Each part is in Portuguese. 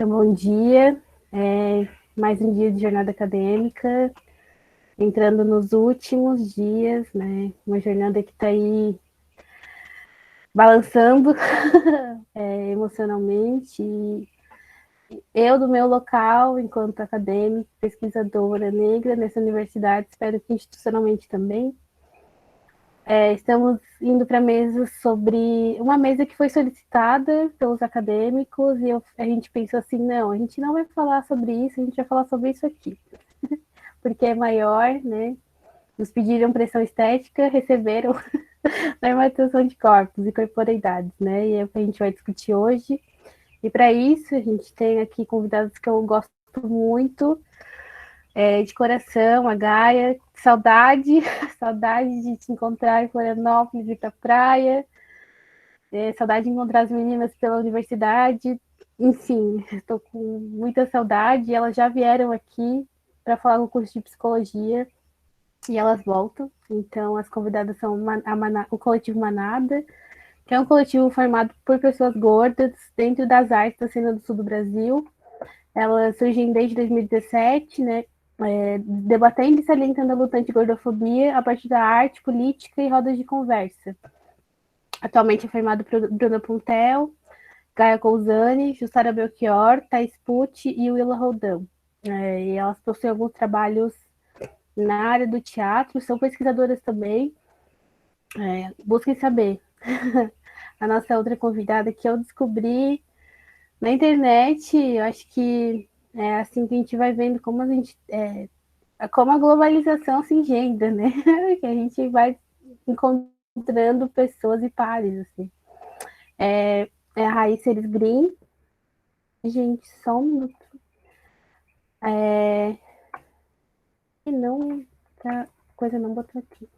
Então, bom dia. Mais um dia de jornada acadêmica, entrando nos últimos dias, né? Uma jornada que está aí balançando emocionalmente. Eu, do meu local, enquanto acadêmica, pesquisadora negra nessa universidade, espero que institucionalmente também, estamos indo para mesa sobre uma mesa que foi solicitada pelos acadêmicos e a gente pensou assim, não, a gente não vai falar sobre isso, a gente vai falar sobre isso aqui, porque é maior, né? Nos pediram pressão estética, receberam normatização de corpos e corporeidades, né? E é o que a gente vai discutir hoje. E para isso, a gente tem aqui convidados que eu gosto muito, de coração, a Gaia, saudade, saudade de te encontrar em Florianópolis, ir pra praia, saudade de encontrar as meninas pela universidade, enfim, estou com muita saudade. Elas já vieram aqui para falar no curso de psicologia e elas voltam. Então, as convidadas são o coletivo Manada, que é um coletivo formado por pessoas gordas dentro das artes da cena do sul do Brasil. Elas surgem desde 2017, né? Debatendo e salientando a luta anti-gordofobia a partir da arte, política e rodas de conversa. Atualmente é formado por Bruna Puntel, Gaia Cousani, Jussara Belchior, Thais Pucci e Willa Roldão. E elas possuem alguns trabalhos na área do teatro, são pesquisadoras também. Busquem saber. A nossa outra convidada que eu descobri na internet, eu acho que é assim que a gente vai vendo como como a globalização se engendra, né? Que a gente vai encontrando pessoas e pares, assim. É a Raíssa Eres Green. Gente, só um minuto. E não, a coisa não botou aqui.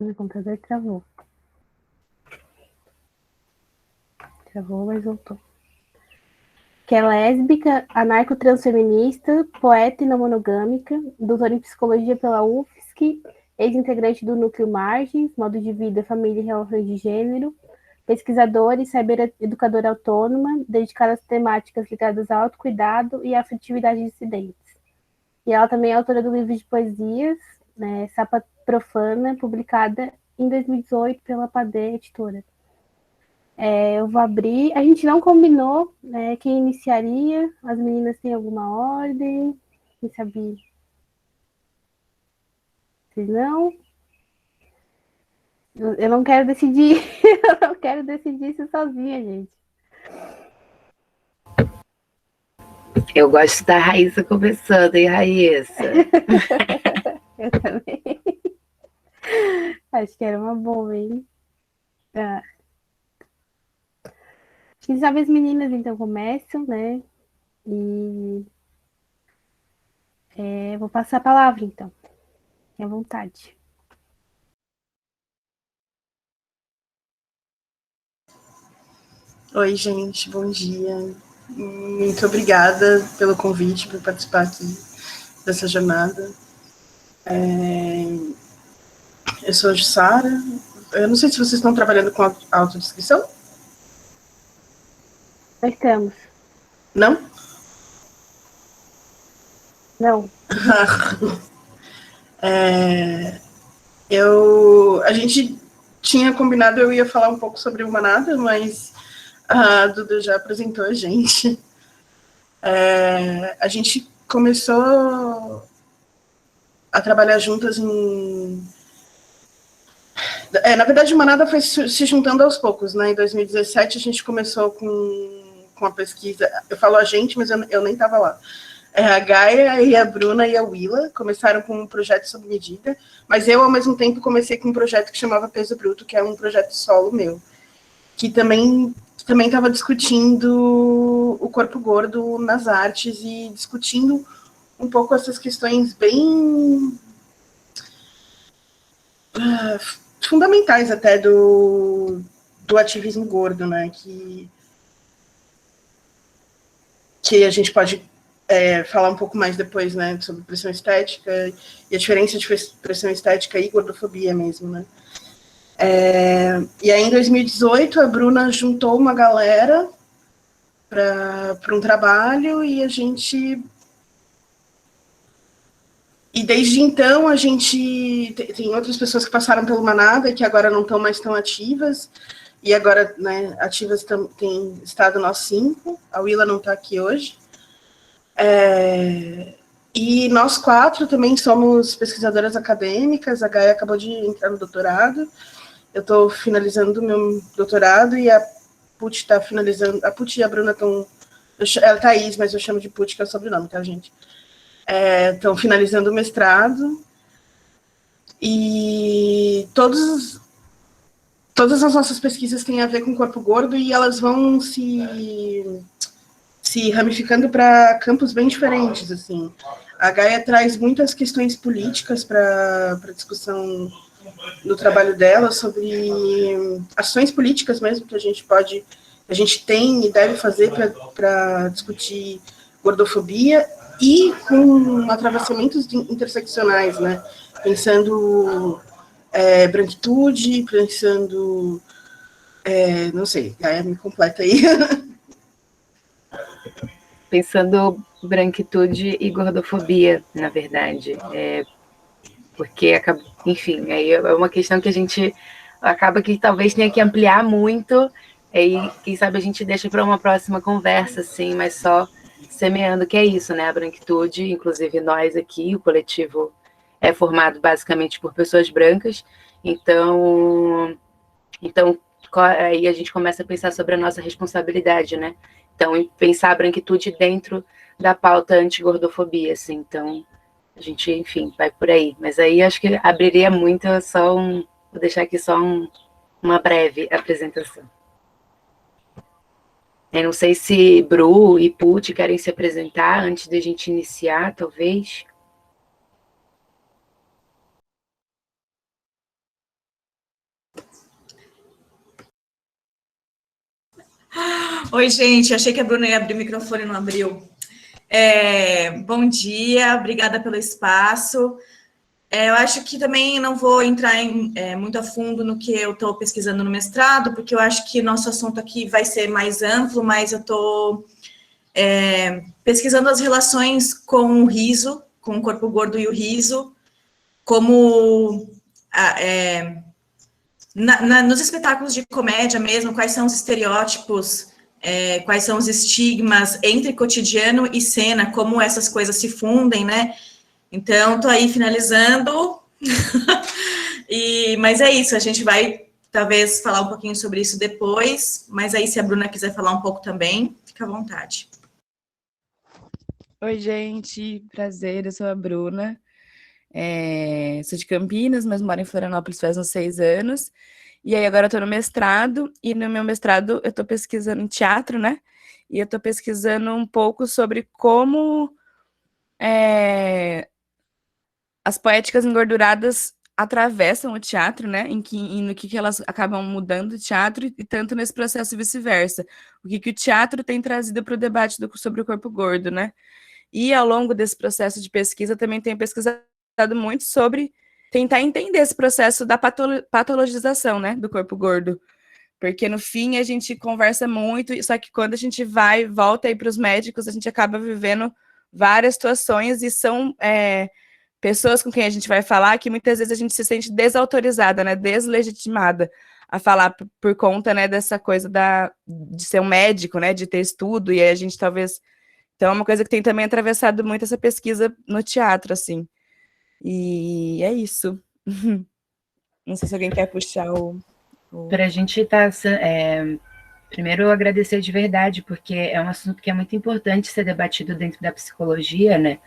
Meu computador travou. Travou, mas voltou. Que é lésbica, anarco-transfeminista, poeta e não monogâmica, doutora em psicologia pela UFSC, ex-integrante do Núcleo Margens, modo de vida, família e relações de gênero, pesquisadora e cybereducadora autônoma, dedicada às temáticas ligadas ao autocuidado e à afetividade dissidentes. E ela também é autora do livro de poesias, né, Sapa Profana, publicada em 2018 pela Padê Editora. Eu vou abrir. A gente não combinou, né, quem iniciaria. As meninas têm alguma ordem? Quem sabe? Se não, eu não quero decidir. Eu não quero decidir isso sozinha, gente. Eu gosto da Raíssa começando, hein, Raíssa? Eu também. Acho que era uma boa, hein? Ah. Quem sabe as meninas então começam, né? E vou passar a palavra, então. Fique à vontade. Oi, gente, bom dia. Muito obrigada pelo convite para participar aqui dessa jornada. Eu sou a Jussara. Eu não sei se vocês estão trabalhando com autodescrição. Nós estamos. Não? Não. A gente tinha combinado, eu ia falar um pouco sobre o Manada, mas a Duda já apresentou a gente. A gente começou a trabalhar juntas na verdade, o Manada foi se juntando aos poucos, né? Em 2017, a gente começou com a pesquisa. Eu falo a gente, mas eu nem estava lá. A Gaia e a Bruna e a Willa começaram com um projeto sob medida, mas eu, ao mesmo tempo, comecei com um projeto que chamava Peso Bruto, que é um projeto solo meu, que também estava discutindo o corpo gordo nas artes e discutindo um pouco essas questões bem fundamentais até do ativismo gordo, né? Que a gente pode falar um pouco mais depois, né, sobre pressão estética e a diferença de pressão estética e gordofobia mesmo, né. E aí, em 2018, a Bruna juntou uma galera para um trabalho e desde então a gente tem outras pessoas que passaram pelo Manada que agora não estão mais tão ativas, e agora, né, ativas tem estado nós 5, a Willa não está aqui hoje. E nós 4 também somos pesquisadoras acadêmicas, a Gaia acabou de entrar no doutorado, eu estou finalizando o meu doutorado e a Puth está finalizando, a Puth e a Bruna estão, ela é Thaís, mas eu chamo de Puth, que é o sobrenome, tá, gente? Estão finalizando o mestrado, e todas as nossas pesquisas têm a ver com corpo gordo, e elas vão se ramificando para campos bem diferentes, assim. A Gaia traz muitas questões políticas para discussão no trabalho dela, sobre ações políticas mesmo que a gente tem e deve fazer para discutir gordofobia, e com atravessamentos interseccionais, né? Pensando branquitude, pensando... não sei, Gaia me completa aí. Pensando branquitude e gordofobia, na verdade. Porque, enfim, aí é uma questão que a gente acaba que talvez tenha que ampliar muito, e quem sabe a gente deixa para uma próxima conversa, assim, mas só semeando que é isso, né? A branquitude, inclusive nós aqui, o coletivo é formado basicamente por pessoas brancas, então aí a gente começa a pensar sobre a nossa responsabilidade, né? Então, em pensar a branquitude dentro da pauta anti-gordofobia, assim, então a gente, enfim, vai por aí. Mas aí acho que abriria muito, vou deixar aqui só uma breve apresentação. Eu não sei se Bru e Puth querem se apresentar antes de a gente iniciar, talvez. Oi, gente, achei que a Bruna ia abrir o microfone e não abriu. Bom dia, obrigada pelo espaço. Eu acho que também não vou entrar muito a fundo no que eu estou pesquisando no mestrado, porque eu acho que nosso assunto aqui vai ser mais amplo, mas eu estou pesquisando as relações com o riso, com o corpo gordo e o riso, como nos espetáculos de comédia mesmo, quais são os estereótipos, quais são os estigmas entre cotidiano e cena, como essas coisas se fundem, né? Então, estou aí finalizando, mas é isso, a gente vai, talvez, falar um pouquinho sobre isso depois, mas aí, se a Bruna quiser falar um pouco também, fica à vontade. Oi, gente, prazer, eu sou a Bruna, sou de Campinas, mas moro em Florianópolis faz uns 6 anos, e aí agora eu tô no mestrado, e no meu mestrado eu tô pesquisando em teatro, né, e eu tô pesquisando um pouco sobre como as poéticas engorduradas atravessam o teatro, né, e no que elas acabam mudando o teatro, e tanto nesse processo vice-versa, o que o teatro tem trazido para o debate sobre o corpo gordo, né. E ao longo desse processo de pesquisa, também tenho pesquisado muito sobre tentar entender esse processo da patologização, né, do corpo gordo, porque no fim a gente conversa muito, só que quando a gente volta aí para os médicos, a gente acaba vivendo várias situações, e são pessoas com quem a gente vai falar que muitas vezes a gente se sente desautorizada, né, deslegitimada a falar por conta, né, dessa coisa de ser um médico, né, de ter estudo, e aí a gente talvez... Então é uma coisa que tem também atravessado muito essa pesquisa no teatro, assim. E é isso. Não sei se alguém quer puxar Para a gente estar... primeiro, eu agradecer de verdade, porque é um assunto que é muito importante ser debatido dentro da psicologia, né?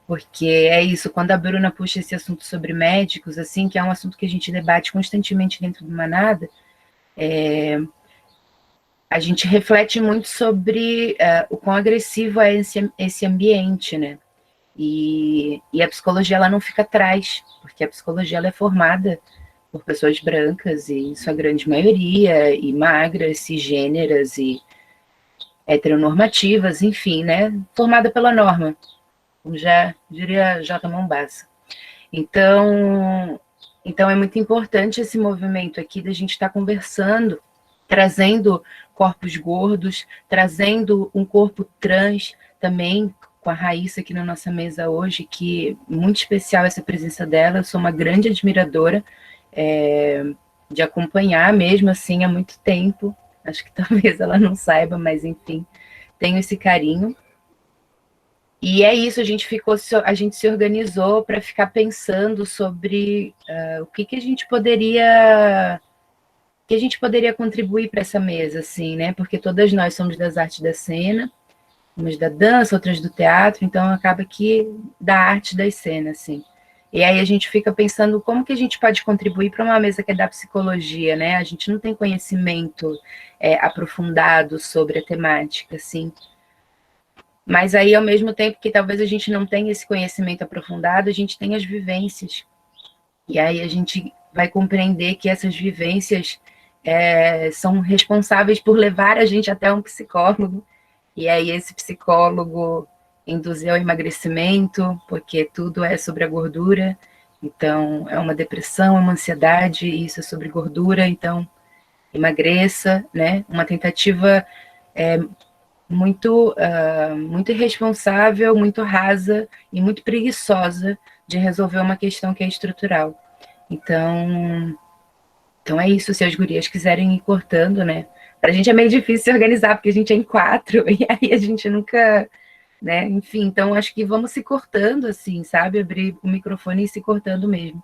Porque é isso, quando a Bruna puxa esse assunto sobre médicos, assim, que é um assunto que a gente debate constantemente dentro do Manada, a gente reflete muito sobre o quão agressivo é esse ambiente, né? E a psicologia, ela não fica atrás, porque a psicologia, ela é formada por pessoas brancas, e em sua grande maioria, e magras, cisgêneras, e heteronormativas, enfim, né? Formada pela norma, como já diria J. Mombassa. Então é muito importante esse movimento aqui da gente estar conversando, trazendo corpos gordos, trazendo um corpo trans também, com a Raíssa aqui na nossa mesa hoje, que é muito especial essa presença dela. Eu sou uma grande admiradora de acompanhar mesmo assim há muito tempo. Acho que talvez ela não saiba, mas enfim, tenho esse carinho. E é isso, a gente se organizou para ficar pensando sobre o que a gente poderia contribuir para essa mesa, assim, né? Porque todas nós somos das artes da cena, umas da dança, outras do teatro, então acaba que da arte da cena, assim. E aí a gente fica pensando como que a gente pode contribuir para uma mesa que é da psicologia, né? A gente não tem conhecimento aprofundado sobre a temática, assim. Mas aí, ao mesmo tempo que talvez a gente não tenha esse conhecimento aprofundado, a gente tem as vivências. E aí a gente vai compreender que essas vivências são responsáveis por levar a gente até um psicólogo. E aí esse psicólogo induzir ao emagrecimento, porque tudo é sobre a gordura. Então, é uma depressão, é uma ansiedade, e isso é sobre gordura, então emagreça, né? Uma tentativa muito irresponsável, muito rasa e muito preguiçosa de resolver uma questão que é estrutural. Então é isso, se as gurias quiserem ir cortando, né? Pra gente é meio difícil se organizar, porque a gente é em 4, e aí a gente nunca, né? Enfim, então acho que vamos se cortando, assim, sabe? Abrir o microfone e ir se cortando mesmo.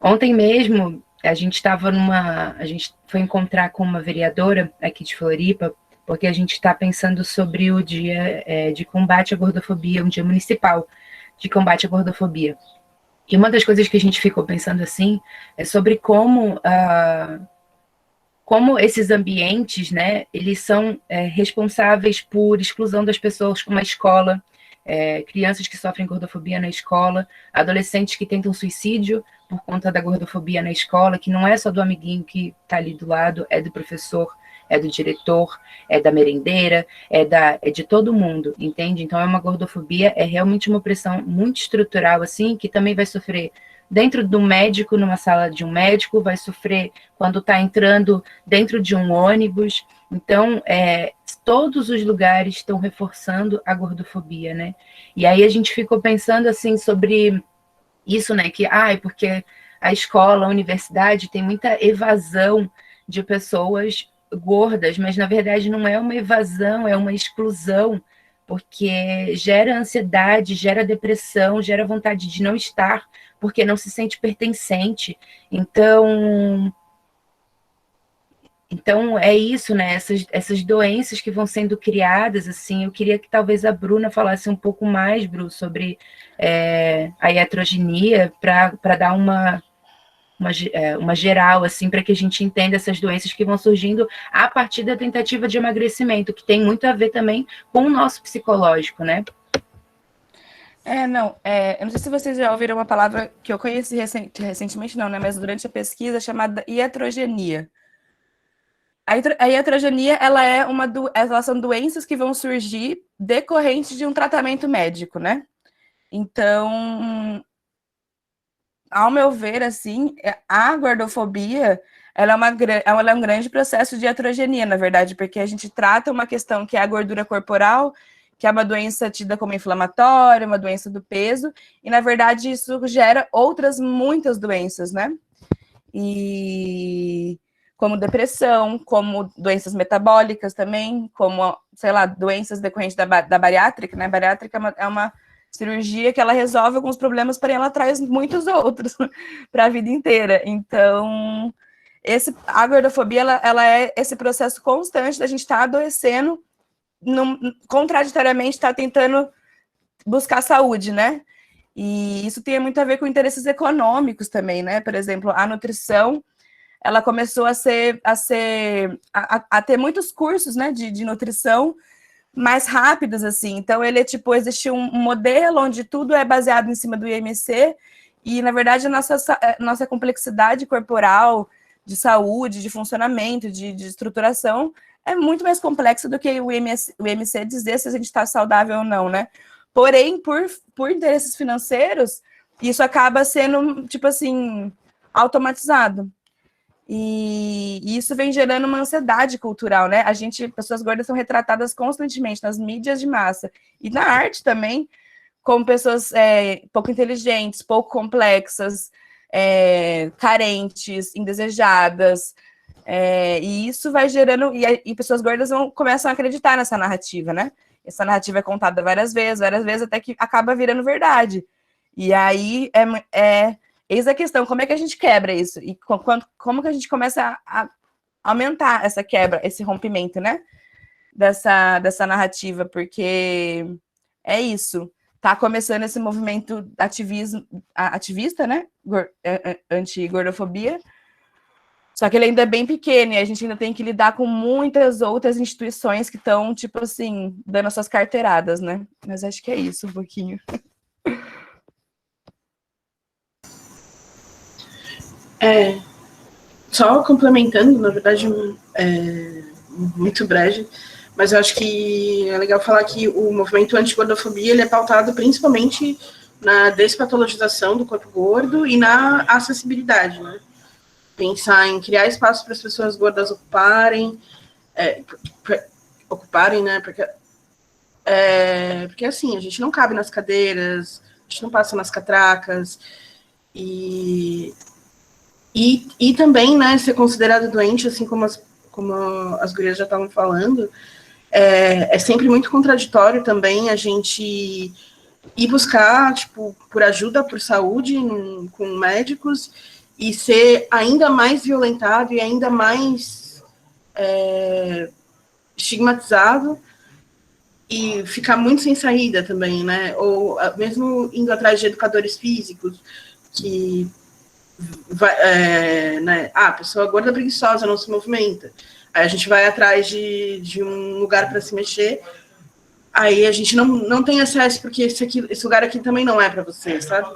Ontem mesmo, a gente foi encontrar com uma vereadora aqui de Floripa, porque a gente está pensando sobre o dia de combate à gordofobia, um dia municipal de combate à gordofobia. E uma das coisas que a gente ficou pensando assim é sobre como esses ambientes, né, eles são responsáveis por exclusão das pessoas, como a escola, crianças que sofrem gordofobia na escola, adolescentes que tentam suicídio por conta da gordofobia na escola, que não é só do amiguinho que está ali do lado, é do professor, é do diretor, é da merendeira, é de todo mundo, entende? Então é uma gordofobia, é realmente uma opressão muito estrutural, assim, que também vai sofrer dentro do médico, numa sala de um médico, vai sofrer quando está entrando dentro de um ônibus. Então, todos os lugares estão reforçando a gordofobia, né? E aí a gente ficou pensando, assim, sobre isso, né? Que, porque a escola, a universidade tem muita evasão de pessoas gordas, mas na verdade não é uma evasão, é uma exclusão, porque gera ansiedade, gera depressão, gera vontade de não estar, porque não se sente pertencente. Então é isso, né? Essas doenças que vão sendo criadas, assim, eu queria que talvez a Bruna falasse um pouco mais, Bru, sobre a iatrogenia, para dar uma geral, assim, para que a gente entenda essas doenças que vão surgindo a partir da tentativa de emagrecimento, que tem muito a ver também com o nosso psicológico, né? Eu não sei se vocês já ouviram uma palavra que eu conheci recentemente, não, né? Mas durante a pesquisa, chamada iatrogenia. A iatrogenia, elas são doenças que vão surgir decorrentes de um tratamento médico, né? Então, ao meu ver, assim, a gordofobia, ela é um grande processo de iatrogenia, na verdade, porque a gente trata uma questão que é a gordura corporal, que é uma doença tida como inflamatória, uma doença do peso, e, na verdade, isso gera outras muitas doenças, né? E como depressão, como doenças metabólicas também, como, sei lá, doenças decorrentes da bariátrica, né? A bariátrica é uma cirurgia que ela resolve alguns problemas, porém ela traz muitos outros para a vida inteira. Então, a gordofobia, ela é esse processo constante da gente estar adoecendo, contraditoriamente estar tentando buscar saúde, né? E isso tem muito a ver com interesses econômicos também, né? Por exemplo, a nutrição, ela começou a ter muitos cursos, né, de nutrição mais rápidos, assim. Então, existe um modelo onde tudo é baseado em cima do IMC, e, na verdade, a nossa complexidade corporal, de saúde, de funcionamento, de estruturação, é muito mais complexo do que o IMC dizer se a gente está saudável ou não, né? Porém, por interesses financeiros, isso acaba sendo, tipo assim, automatizado. E isso vem gerando uma ansiedade cultural, né? Pessoas gordas são retratadas constantemente nas mídias de massa e na arte também, como pessoas pouco inteligentes, pouco complexas, carentes, indesejadas. E isso vai gerando... E pessoas gordas começam a acreditar nessa narrativa, né? Essa narrativa é contada várias vezes, até que acaba virando verdade. E aí eis a questão, como é que a gente quebra isso? E como que a gente começa a aumentar essa quebra, esse rompimento, né? Dessa narrativa, porque é isso. Tá começando esse movimento ativista, né? Anti-gordofobia. Só que ele ainda é bem pequeno e a gente ainda tem que lidar com muitas outras instituições que estão, tipo assim, dando as suas carteiradas, né? Mas acho que é isso um pouquinho. Só complementando, na verdade, muito breve, mas eu acho que é legal falar que o movimento anti-gordofobia ele é pautado principalmente na despatologização do corpo gordo e na acessibilidade, né? Pensar em criar espaços para as pessoas gordas ocuparem, né? Porque assim, a gente não cabe nas cadeiras, a gente não passa nas catracas, e também, né, ser considerado doente, assim como as gurias já estavam falando, é sempre muito contraditório também a gente ir buscar, tipo, por ajuda, por saúde, com médicos, e ser ainda mais violentado e ainda mais estigmatizado e ficar muito sem saída também, né? Ou mesmo indo atrás de educadores físicos, que né? A pessoa gorda preguiçosa não se movimenta. Aí a gente vai atrás de um lugar para se mexer. Aí a gente não tem acesso, porque esse lugar aqui também não é para você, sabe?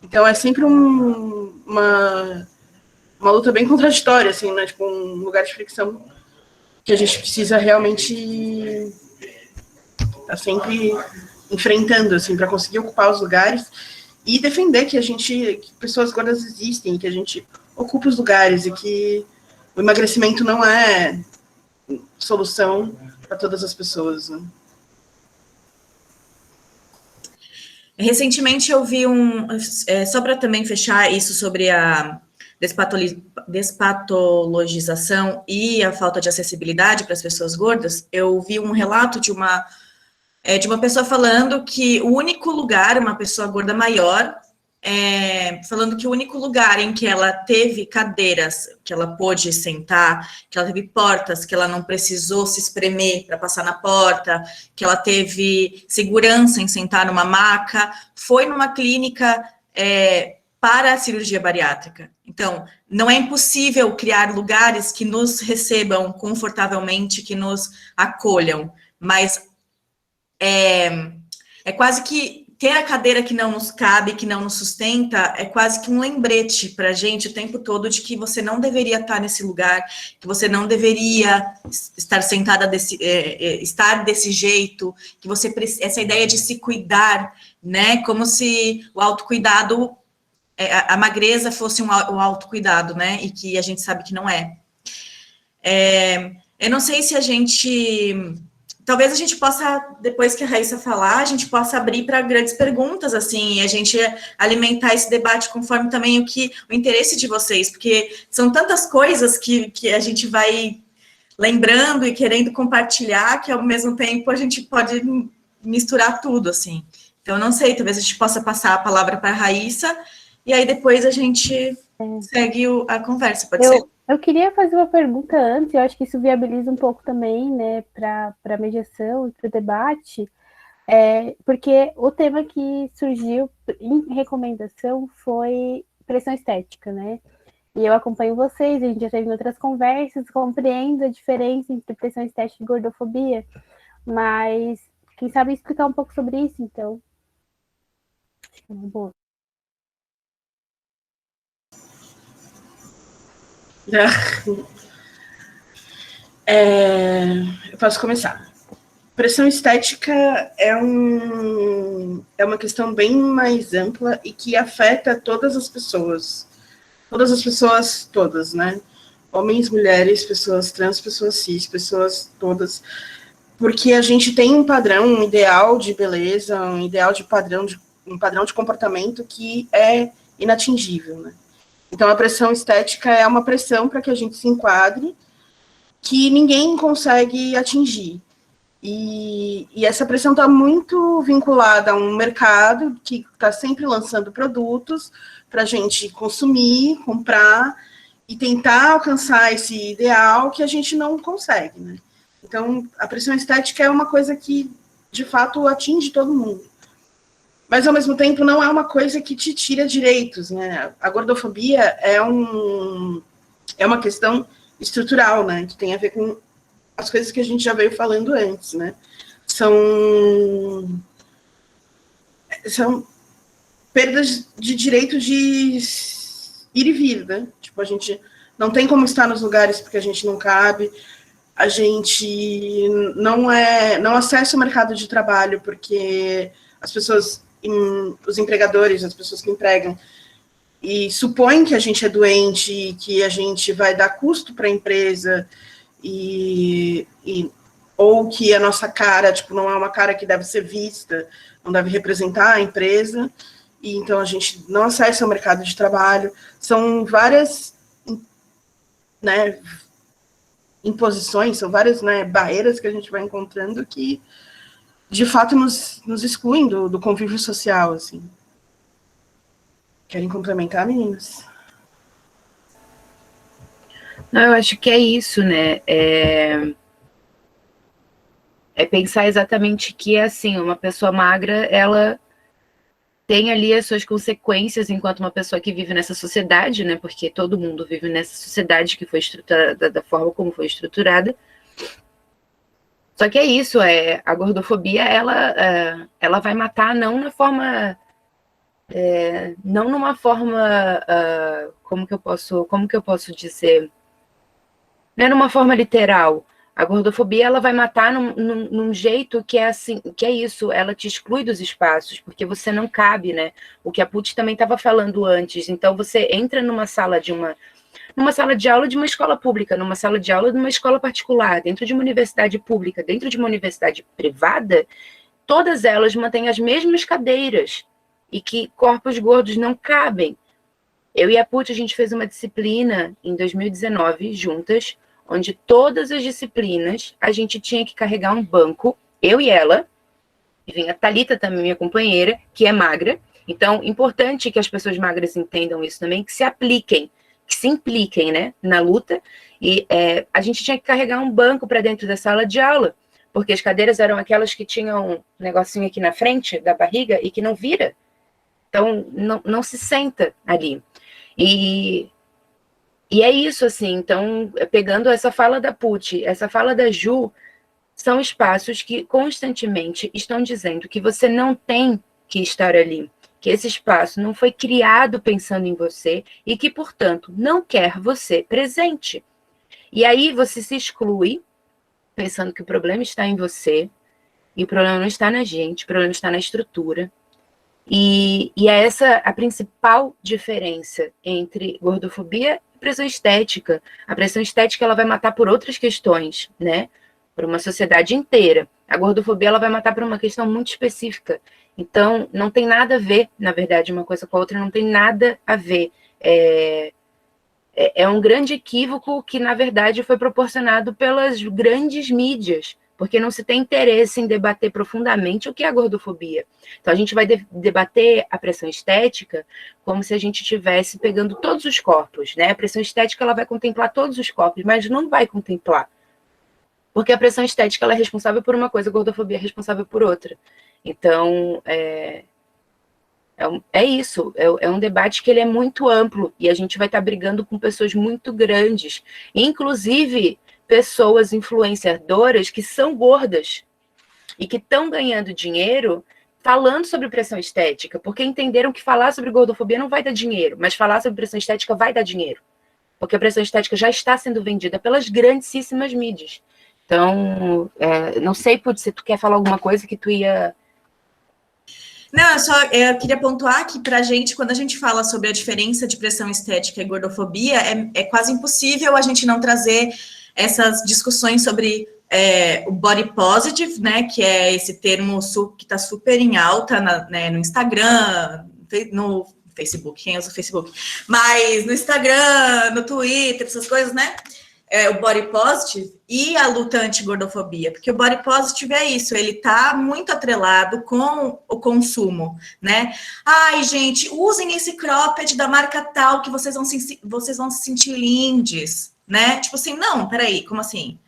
Então é sempre uma luta bem contraditória, assim, né? Tipo, um lugar de fricção que a gente precisa realmente estar sempre enfrentando, assim, para conseguir ocupar os lugares e defender que pessoas gordas existem, que a gente ocupa os lugares e que o emagrecimento não é solução para todas as pessoas, né? Recentemente eu vi só para também fechar isso sobre a despatologização e a falta de acessibilidade para as pessoas gordas, eu vi um relato de uma pessoa falando que o único lugar, uma pessoa gorda maior, falando que o único lugar em que ela teve cadeiras, que ela pôde sentar, que ela teve portas, que ela não precisou se espremer para passar na porta, que ela teve segurança em sentar numa maca, foi numa clínica para a cirurgia bariátrica. Então, não é impossível criar lugares que nos recebam confortavelmente, que nos acolham, mas é quase que ter a cadeira que não nos cabe, que não nos sustenta, é quase que um lembrete para a gente o tempo todo de que você não deveria estar nesse lugar, que você não deveria estar sentada estar desse jeito, que você essa ideia de se cuidar, né? Como se o autocuidado, a magreza fosse o autocuidado, né? E que a gente sabe que não é. Eu não sei se a gente... Talvez a gente possa, depois que a Raíssa falar, a gente possa abrir para grandes perguntas, assim, e a gente alimentar esse debate conforme também o interesse de vocês, porque são tantas coisas que a gente vai lembrando e querendo compartilhar, que ao mesmo tempo a gente pode misturar tudo, assim. Então, não sei, talvez a gente possa passar a palavra para a Raíssa, e aí depois a gente segue a conversa, pode ser? Eu queria fazer uma pergunta antes, eu acho que isso viabiliza um pouco também, né, para a mediação e para o debate, porque o tema que surgiu em recomendação foi pressão estética, né? E eu acompanho vocês, a gente já teve em outras conversas, compreendo a diferença entre pressão estética e gordofobia, mas quem sabe explicar um pouco sobre isso, então. Acho que é uma boa. Eu posso começar. Pressão estética é uma questão bem mais ampla e que afeta todas as pessoas. Todas, né? Homens, mulheres, pessoas trans, pessoas cis, pessoas todas. Porque a gente tem um padrão, um ideal de beleza, um ideal de padrão, um padrão de comportamento que é inatingível, né? Então, a pressão estética é uma pressão para que a gente se enquadre que ninguém consegue atingir. E essa pressão está muito vinculada a um mercado que está sempre lançando produtos para a gente consumir, comprar e tentar alcançar esse ideal que a gente não consegue, né? Então, a pressão estética é uma coisa que, de fato, atinge todo mundo. Mas, ao mesmo tempo, não é uma coisa que te tira direitos, né? A gordofobia é uma questão estrutural, né? Que tem a ver com as coisas que a gente já veio falando antes, né? São perdas de direito de ir e vir, né? Tipo, a gente não tem como estar nos lugares porque a gente não cabe, a gente não acessa o mercado de trabalho porque as pessoas, os empregadores, as pessoas que empregam, e supõem que a gente é doente, que a gente vai dar custo para a empresa, ou que a nossa cara, tipo, não é uma cara que deve ser vista, não deve representar a empresa, e então a gente não acessa o mercado de trabalho. São várias, né, imposições, são várias, né, barreiras que a gente vai encontrando que, de fato, nos excluem do convívio social, assim. Querem complementar, meninas? Não, eu acho que é isso, né? É pensar exatamente que, assim, uma pessoa magra, ela tem ali as suas consequências enquanto uma pessoa que vive nessa sociedade, né? Porque todo mundo vive nessa sociedade que foi estruturada da forma como foi estruturada. Só que é isso, a gordofobia, ela vai matar não na forma... não numa forma... como que eu posso dizer... Não é numa forma literal. A gordofobia, ela vai matar num jeito que é assim, que é isso, ela te exclui dos espaços, porque você não cabe, né? O que a Puth também estava falando antes. Então, você entra numa sala de aula de uma escola pública, numa sala de aula de uma escola particular, dentro de uma universidade pública, dentro de uma universidade privada, todas elas mantêm as mesmas cadeiras e que corpos gordos não cabem. Eu e a Puth, a gente fez uma disciplina em 2019, juntas, onde todas as disciplinas a gente tinha que carregar um banco, eu e ela, e vem a Thalita também, minha companheira, que é magra. Então, importante que as pessoas magras entendam isso também, que se apliquem, que se impliquem, né, na luta. E a gente tinha que carregar um banco para dentro da sala de aula, porque as cadeiras eram aquelas que tinham um negocinho aqui na frente da barriga e que não vira. Então, não se senta ali. E é isso, assim, então, pegando essa fala da Puth, essa fala da Ju, são espaços que constantemente estão dizendo que você não tem que estar ali, que esse espaço não foi criado pensando em você e que, portanto, não quer você presente. E aí você se exclui, pensando que o problema está em você, e o problema não está na gente, o problema está na estrutura. E é essa a principal diferença entre gordofobia e pressão estética. A pressão estética, ela vai matar por outras questões, né? Por uma sociedade inteira. A gordofobia, ela vai matar por uma questão muito específica. Então, não tem nada a ver, na verdade, uma coisa com a outra, não tem nada a ver. É um grande equívoco que, na verdade, foi proporcionado pelas grandes mídias, porque não se tem interesse em debater profundamente o que é a gordofobia. Então, a gente vai debater a pressão estética como se a gente estivesse pegando todos os corpos, né? A pressão estética, ela vai contemplar todos os corpos, mas não vai contemplar. Porque a pressão estética, ela é responsável por uma coisa, a gordofobia é responsável por outra. Então, é isso, é um debate que ele é muito amplo, e a gente vai estar brigando com pessoas muito grandes, inclusive pessoas influenciadoras que são gordas e que estão ganhando dinheiro falando sobre pressão estética, porque entenderam que falar sobre gordofobia não vai dar dinheiro, mas falar sobre pressão estética vai dar dinheiro. porque a pressão estética já está sendo vendida pelas grandíssimas mídias. Então, não sei, se tu quer falar alguma coisa que tu ia... Não, eu queria pontuar que para a gente, quando a gente fala sobre a diferença de pressão estética e gordofobia, é quase impossível a gente não trazer essas discussões sobre o body positive, né, que é esse termo que está super em alta no Instagram, no Facebook, quem usa o Facebook? Mas no Instagram, no Twitter, essas coisas, né? O body positive e a luta anti-gordofobia, porque o body positive é isso, ele tá muito atrelado com o consumo, né? Ai, gente, usem esse cropped da marca tal que vocês vão se sentir lindes, né? Tipo assim, não, peraí, como assim?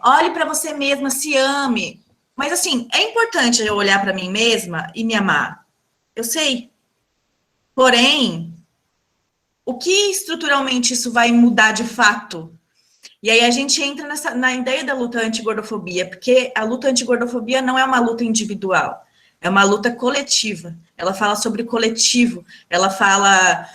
Olhe para você mesma, se ame. Mas assim, é importante eu olhar para mim mesma e me amar. Eu sei. Porém, o que estruturalmente isso vai mudar de fato? E aí a gente entra na ideia da luta anti-gordofobia, porque a luta anti-gordofobia não é uma luta individual, é uma luta coletiva. Ela fala sobre coletivo, ela fala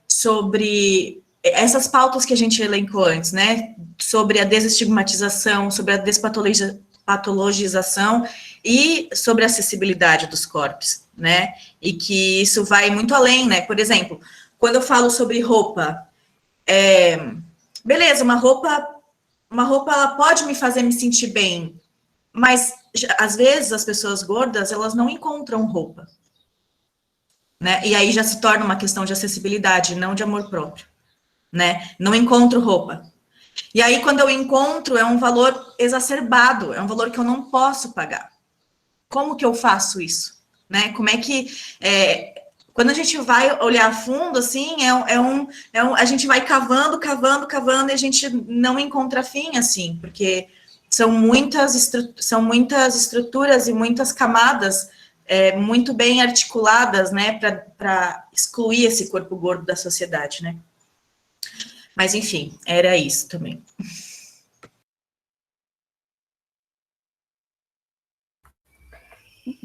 sobre essas pautas que a gente elencou antes, né? Sobre a desestigmatização, sobre a despatologização e sobre a acessibilidade dos corpos, né? E que isso vai muito além, né? Por exemplo, quando eu falo sobre roupa, beleza, uma roupa ela pode me fazer me sentir bem, mas às vezes as pessoas gordas, elas não encontram roupa, né? E aí já se torna uma questão de acessibilidade, não de amor próprio, né? Não encontro roupa. E aí quando eu encontro, é um valor exacerbado, é um valor que eu não posso pagar. Como que eu faço isso? Né? Como é que... quando a gente vai olhar a fundo, assim, a gente vai cavando, e a gente não encontra fim, assim, porque são muitas estruturas e muitas camadas muito bem articuladas, né, para excluir esse corpo gordo da sociedade, né? Mas, enfim, era isso também.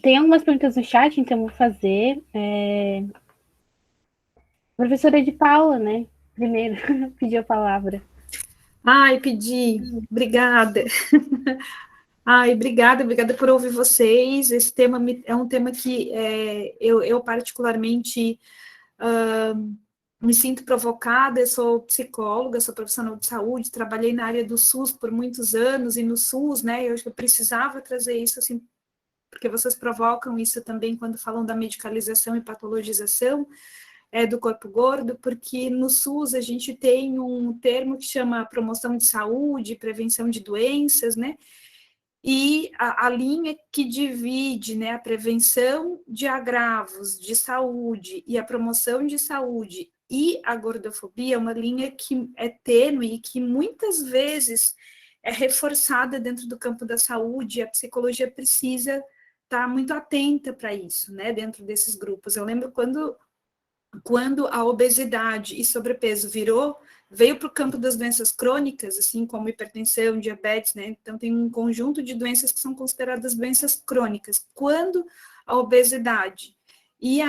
Tem algumas perguntas no chat, então vou fazer. Professora de Paula, né? Primeiro, pediu a palavra. Ai, pedi. Obrigada. Ai, obrigada por ouvir vocês. Esse tema é um tema que eu particularmente me sinto provocada. Eu sou psicóloga, sou profissional de saúde, trabalhei na área do SUS por muitos anos, e no SUS, né, eu precisava trazer isso, assim, porque vocês provocam isso também quando falam da medicalização e patologização do corpo gordo, porque no SUS a gente tem um termo que chama promoção de saúde, prevenção de doenças, né? E a linha que divide, né, a prevenção de agravos de saúde e a promoção de saúde e a gordofobia é uma linha que é tênue e que muitas vezes é reforçada dentro do campo da saúde, e a psicologia precisa estar muito atenta para isso, né, dentro desses grupos. Eu lembro quando a obesidade e sobrepeso veio para o campo das doenças crônicas, assim como hipertensão, diabetes, né? Então tem um conjunto de doenças que são consideradas doenças crônicas. Quando a obesidade e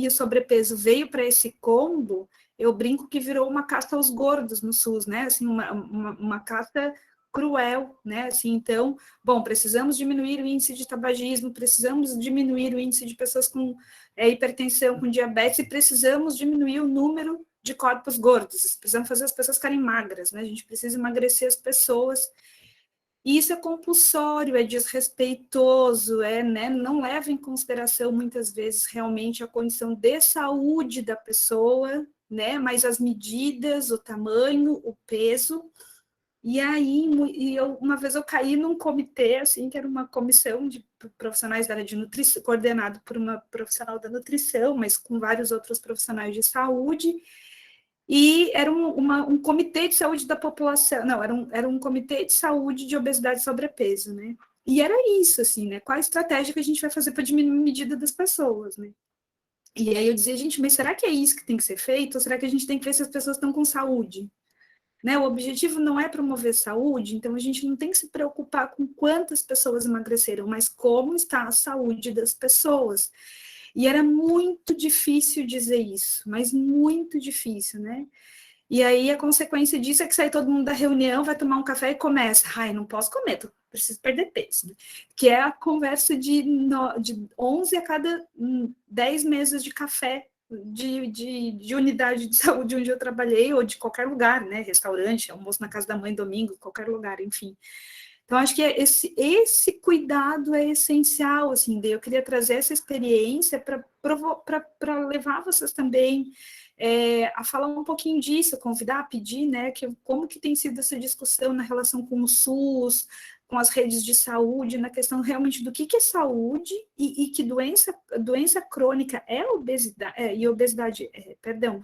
o sobrepeso veio para esse combo, eu brinco que virou uma caça aos gordos no SUS, né? Assim, uma caça cruel, né? Assim, então, bom, precisamos diminuir o índice de tabagismo, precisamos diminuir o índice de pessoas com hipertensão, com diabetes, e precisamos diminuir o número de corpos gordos, precisamos fazer as pessoas ficarem magras, né? A gente precisa emagrecer as pessoas. E isso é compulsório, é desrespeitoso, né? Não leva em consideração, muitas vezes, realmente a condição de saúde da pessoa, né? Mas as medidas, o tamanho, o peso. E aí, uma vez eu caí num comitê, assim, que era uma comissão de profissionais da área de nutrição, coordenado por uma profissional da nutrição, mas com vários outros profissionais de saúde, e era um comitê de saúde da população, não, era um comitê de saúde de obesidade e sobrepeso, né? E era isso, assim, né? Qual a estratégia que a gente vai fazer para diminuir a medida das pessoas, né? E aí eu dizia, gente, mas será que é isso que tem que ser feito? Ou será que a gente tem que ver se as pessoas estão com saúde? Né, o objetivo não é promover saúde, então a gente não tem que se preocupar com quantas pessoas emagreceram, mas como está a saúde das pessoas. E era muito difícil dizer isso, mas muito difícil, né? E aí a consequência disso é que sai todo mundo da reunião, vai tomar um café e começa, ai, não posso comer, preciso perder peso, né? Que é a conversa de 11 a cada 10 mesas de café de unidade de saúde onde eu trabalhei, ou de qualquer lugar, né? Restaurante, almoço na casa da mãe, domingo, qualquer lugar, enfim. Então, acho que esse cuidado é essencial, assim, eu queria trazer essa experiência para levar vocês também a falar um pouquinho disso, convidar, a pedir, né, como que tem sido essa discussão na relação com o SUS, com as redes de saúde, na questão realmente do que é saúde e que doença crônica é obesidade,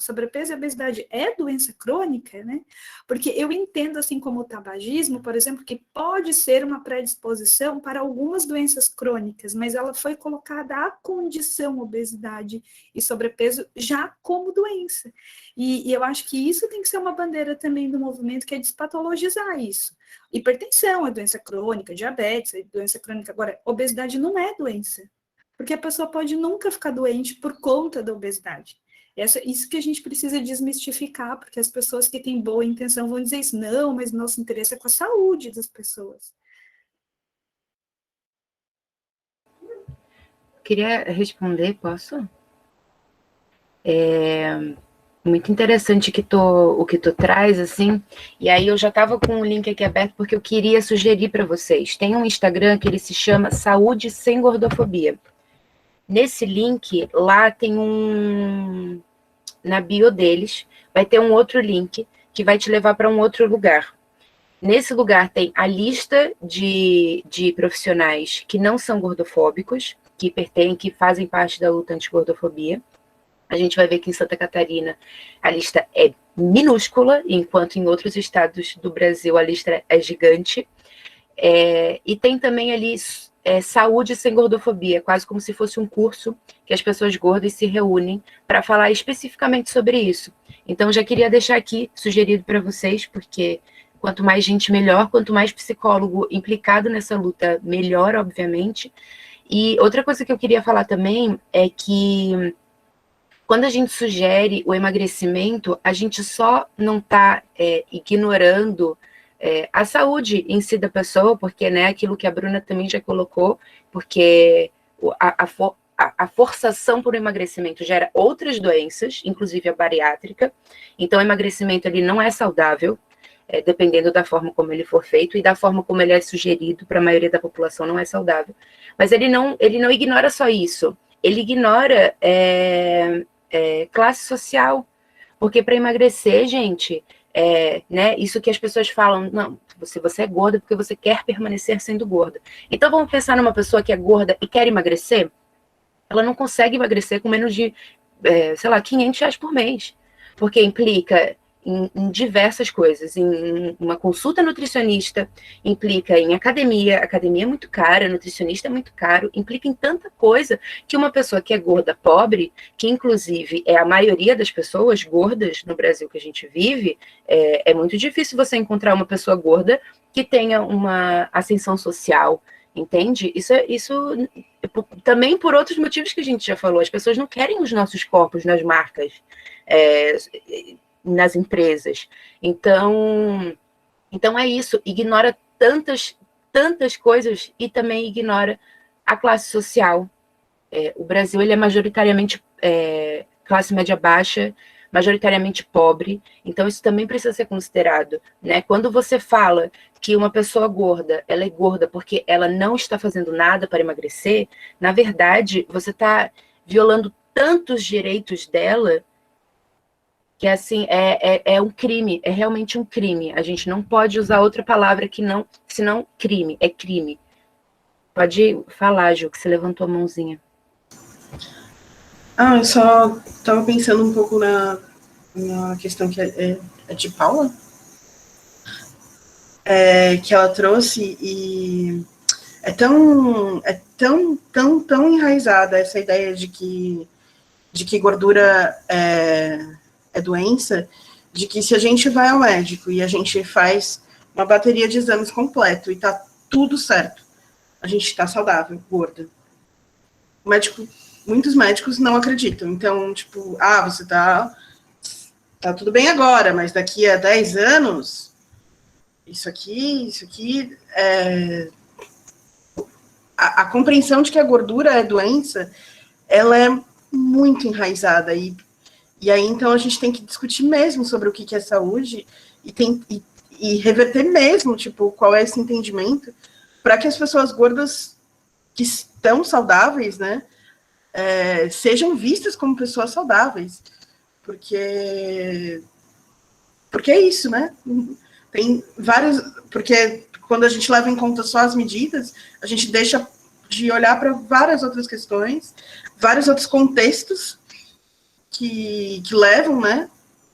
sobrepeso e obesidade é doença crônica, né? Porque eu entendo, assim como o tabagismo, por exemplo, que pode ser uma predisposição para algumas doenças crônicas, mas ela foi colocada a condição obesidade e sobrepeso já como doença. E eu acho que isso tem que ser uma bandeira também do movimento, que é despatologizar isso. Hipertensão é doença crônica, diabetes é doença crônica. Agora, obesidade não é doença, porque a pessoa pode nunca ficar doente por conta da obesidade. Isso que a gente precisa desmistificar, porque as pessoas que têm boa intenção vão dizer isso. Não, mas nosso interesse é com a saúde das pessoas. Queria responder, posso? Muito interessante o que tu traz, assim, e aí eu já estava com o link aqui aberto porque eu queria sugerir para vocês. Tem um Instagram que ele se chama Saúde Sem Gordofobia. Nesse link, lá tem na bio deles, vai ter um outro link que vai te levar para um outro lugar. Nesse lugar tem a lista de profissionais que não são gordofóbicos, que fazem parte da luta anti-gordofobia. A gente vai ver que em Santa Catarina a lista é minúscula, enquanto em outros estados do Brasil a lista é gigante. E tem também ali Saúde Sem Gordofobia, quase como se fosse um curso que as pessoas gordas se reúnem para falar especificamente sobre isso. Então, já queria deixar aqui sugerido para vocês, porque quanto mais gente, melhor, quanto mais psicólogo implicado nessa luta, melhor, obviamente. E outra coisa que eu queria falar também é que quando a gente sugere o emagrecimento, a gente só não está ignorando a saúde em si da pessoa, porque, né, aquilo que a Bruna também já colocou, porque a forçação por emagrecimento gera outras doenças, inclusive a bariátrica. Então, o emagrecimento ele não é saudável, dependendo da forma como ele for feito e da forma como ele é sugerido para a maioria da população, não é saudável. Mas ele não ignora só isso, ele ignora classe social, porque para emagrecer, gente, né, isso que as pessoas falam, não, você é gorda porque você quer permanecer sendo gorda. Então vamos pensar numa pessoa que é gorda e quer emagrecer, ela não consegue emagrecer com menos de, sei lá, R$500 por mês, porque implica em diversas coisas, em uma consulta nutricionista, implica em academia é muito cara, nutricionista é muito caro, implica em tanta coisa que uma pessoa que é gorda, pobre, que inclusive é a maioria das pessoas gordas no Brasil que a gente vive, é muito difícil você encontrar uma pessoa gorda que tenha uma ascensão social, entende? Isso também por outros motivos que a gente já falou, as pessoas não querem os nossos corpos nas marcas, nas empresas. Então é isso, ignora tantas coisas e também ignora a classe social. O Brasil ele é majoritariamente classe média baixa, majoritariamente pobre, então isso também precisa ser considerado, né? Quando você fala que uma pessoa gorda, ela é gorda porque ela não está fazendo nada para emagrecer, na verdade, você está violando tantos direitos dela que, assim, é um crime, é realmente um crime. A gente não pode usar outra palavra que não, senão crime, é crime. Pode falar, Ju, que você levantou a mãozinha. Eu só estava pensando um pouco na questão que é de Paula, que ela trouxe, e é tão enraizada essa ideia de que gordura é doença, de que se a gente vai ao médico e a gente faz uma bateria de exames completo e tá tudo certo, a gente tá saudável, gorda. O médico muitos médicos não acreditam. Então, tipo, você tá tudo bem agora, mas daqui a 10 anos, isso aqui, a compreensão de que a gordura é doença, ela é muito enraizada, e aí, então, a gente tem que discutir mesmo sobre o que é saúde, e reverter mesmo, tipo, qual é esse entendimento, para que as pessoas gordas que estão saudáveis, né, sejam vistas como pessoas saudáveis, porque é isso, né? Tem vários, porque quando a gente leva em conta só as medidas, a gente deixa de olhar para várias outras questões, vários outros contextos que levam, né?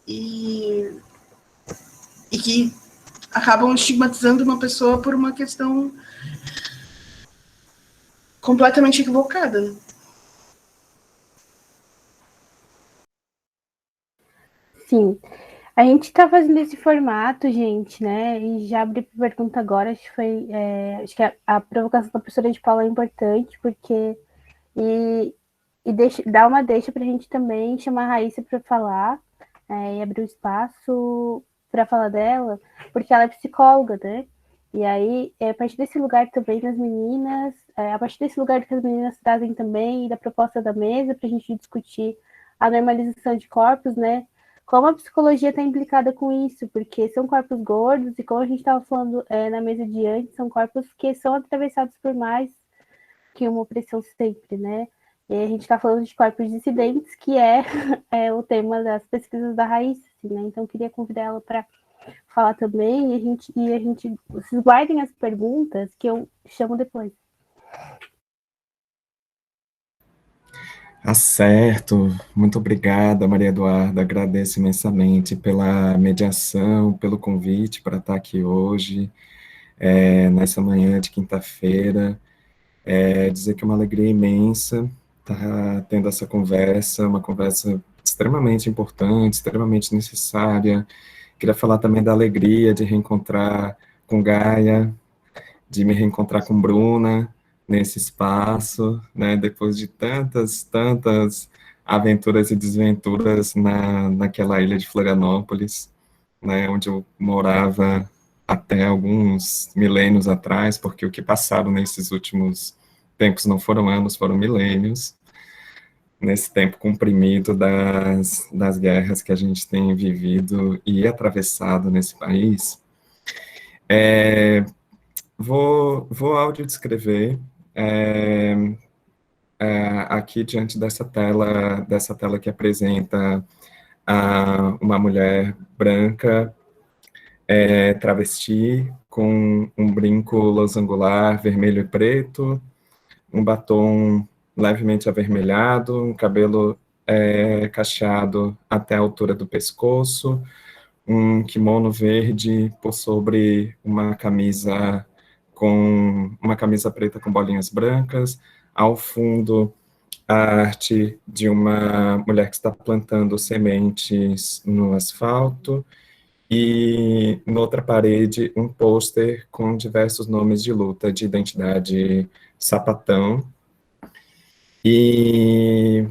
E que acabam estigmatizando uma pessoa por uma questão completamente equivocada, né? Sim. A gente está fazendo esse formato, gente, né? E já abri para pergunta agora, acho que a provocação da professora de Paula é importante, porque dá uma deixa para a gente também chamar a Raíssa para falar, e abrir um espaço para falar dela, porque ela é psicóloga, né? E aí, a partir desse lugar também das meninas, a partir desse lugar que as meninas trazem também, e da proposta da mesa, para a gente discutir a normalização de corpos, né? Como a psicologia está implicada com isso, porque são corpos gordos, e como a gente estava falando na mesa de antes, são corpos que são atravessados por mais que uma opressão sempre, né? E a gente está falando de corpos dissidentes, que é o tema das pesquisas da Raíssa, assim, né? Então, eu queria convidar ela para falar também, vocês guardem as perguntas que eu chamo depois. Certo. Muito obrigada, Maria Eduarda. Agradeço imensamente pela mediação, pelo convite para estar aqui hoje, nessa manhã de quinta-feira. Dizer que é uma alegria imensa estar tendo essa conversa, uma conversa extremamente importante, extremamente necessária. Queria falar também da alegria de reencontrar com Gaia, de me reencontrar com Bruna nesse espaço, né, depois de tantas aventuras e desventuras naquela ilha de Florianópolis, né, onde eu morava até alguns milênios atrás, porque o que passaram nesses últimos tempos não foram anos, foram milênios, nesse tempo comprimido das guerras que a gente tem vivido e atravessado nesse país. Vou audiodescrever aqui diante dessa tela que apresenta uma mulher branca, travesti, com um brinco losangular vermelho e preto, um batom levemente avermelhado, um cabelo cacheado até a altura do pescoço, um kimono verde por sobre uma camisa preta com bolinhas brancas, ao fundo a arte de uma mulher que está plantando sementes no asfalto, e na outra parede um pôster com diversos nomes de luta de identidade sapatão. E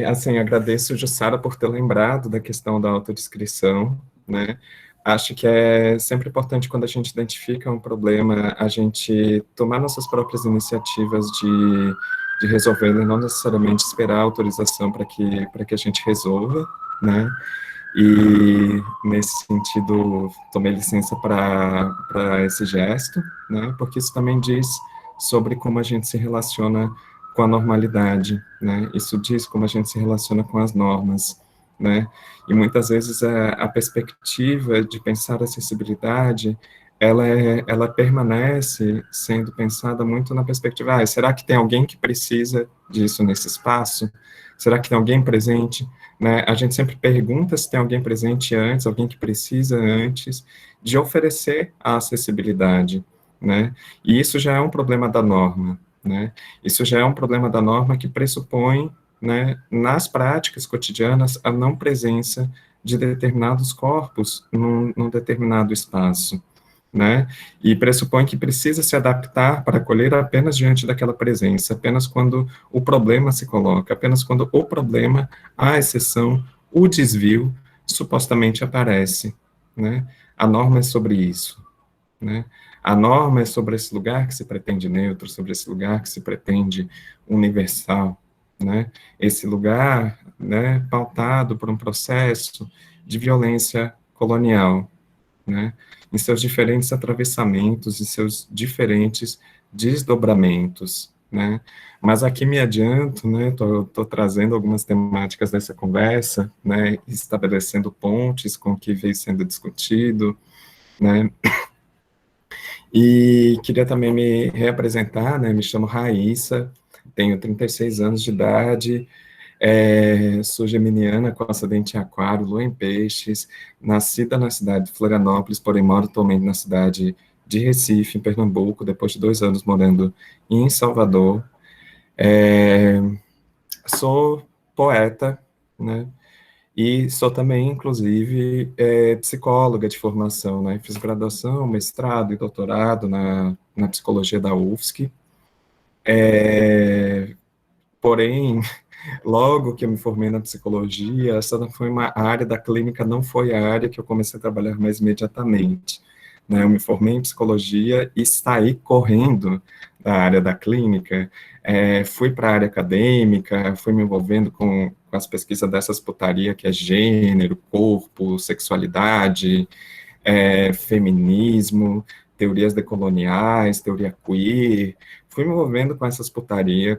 assim, agradeço, Jussara, por ter lembrado da questão da autodescrição, né? Acho que é sempre importante, quando a gente identifica um problema, a gente tomar nossas próprias iniciativas de resolver, e não necessariamente esperar a autorização para que a gente resolva, né? E, nesse sentido, tomei licença para esse gesto, né? Porque isso também diz sobre como a gente se relaciona com a normalidade, né? Isso diz como a gente se relaciona com as normas, né? E muitas vezes a perspectiva de pensar a acessibilidade, ela permanece sendo pensada muito na perspectiva, será que tem alguém que precisa disso nesse espaço? Será que tem alguém presente? Né? A gente sempre pergunta se tem alguém presente antes, alguém que precisa antes, de oferecer a acessibilidade, né? E isso já é um problema da norma, né? Isso já é um problema da norma que pressupõe, né, nas práticas cotidianas, a não presença de determinados corpos num determinado espaço, né? E pressupõe que precisa se adaptar para acolher apenas diante daquela presença, apenas quando o problema se coloca, apenas quando o problema, a exceção, o desvio, supostamente aparece, né? A norma é sobre isso, né? A norma é sobre esse lugar que se pretende neutro, sobre esse lugar que se pretende universal, né? Esse lugar, né, pautado por um processo de violência colonial, né, em seus diferentes atravessamentos, em seus diferentes desdobramentos, né, mas aqui me adianto, né, tô trazendo algumas temáticas dessa conversa, né, estabelecendo pontes com o que veio sendo discutido, né, e queria também me reapresentar, né, me chamo Raíssa, tenho 36 anos de idade, sou geminiana com ascendente em aquário, lua em peixes, nascida na cidade de Florianópolis, porém moro atualmente na cidade de Recife, em Pernambuco, depois de 2 anos morando em Salvador. Sou poeta, né, e sou também, inclusive, psicóloga de formação, né, fiz graduação, mestrado e doutorado na psicologia da UFSC, porém, logo que eu me formei na psicologia, essa não foi uma área da clínica, não foi a área que eu comecei a trabalhar mais imediatamente, né? Eu me formei em psicologia e saí correndo da área da clínica, fui para a área acadêmica, fui me envolvendo com as pesquisas dessas putaria que é gênero, corpo, sexualidade, feminismo, teorias decoloniais, teoria queer, fui me envolvendo com essas putaria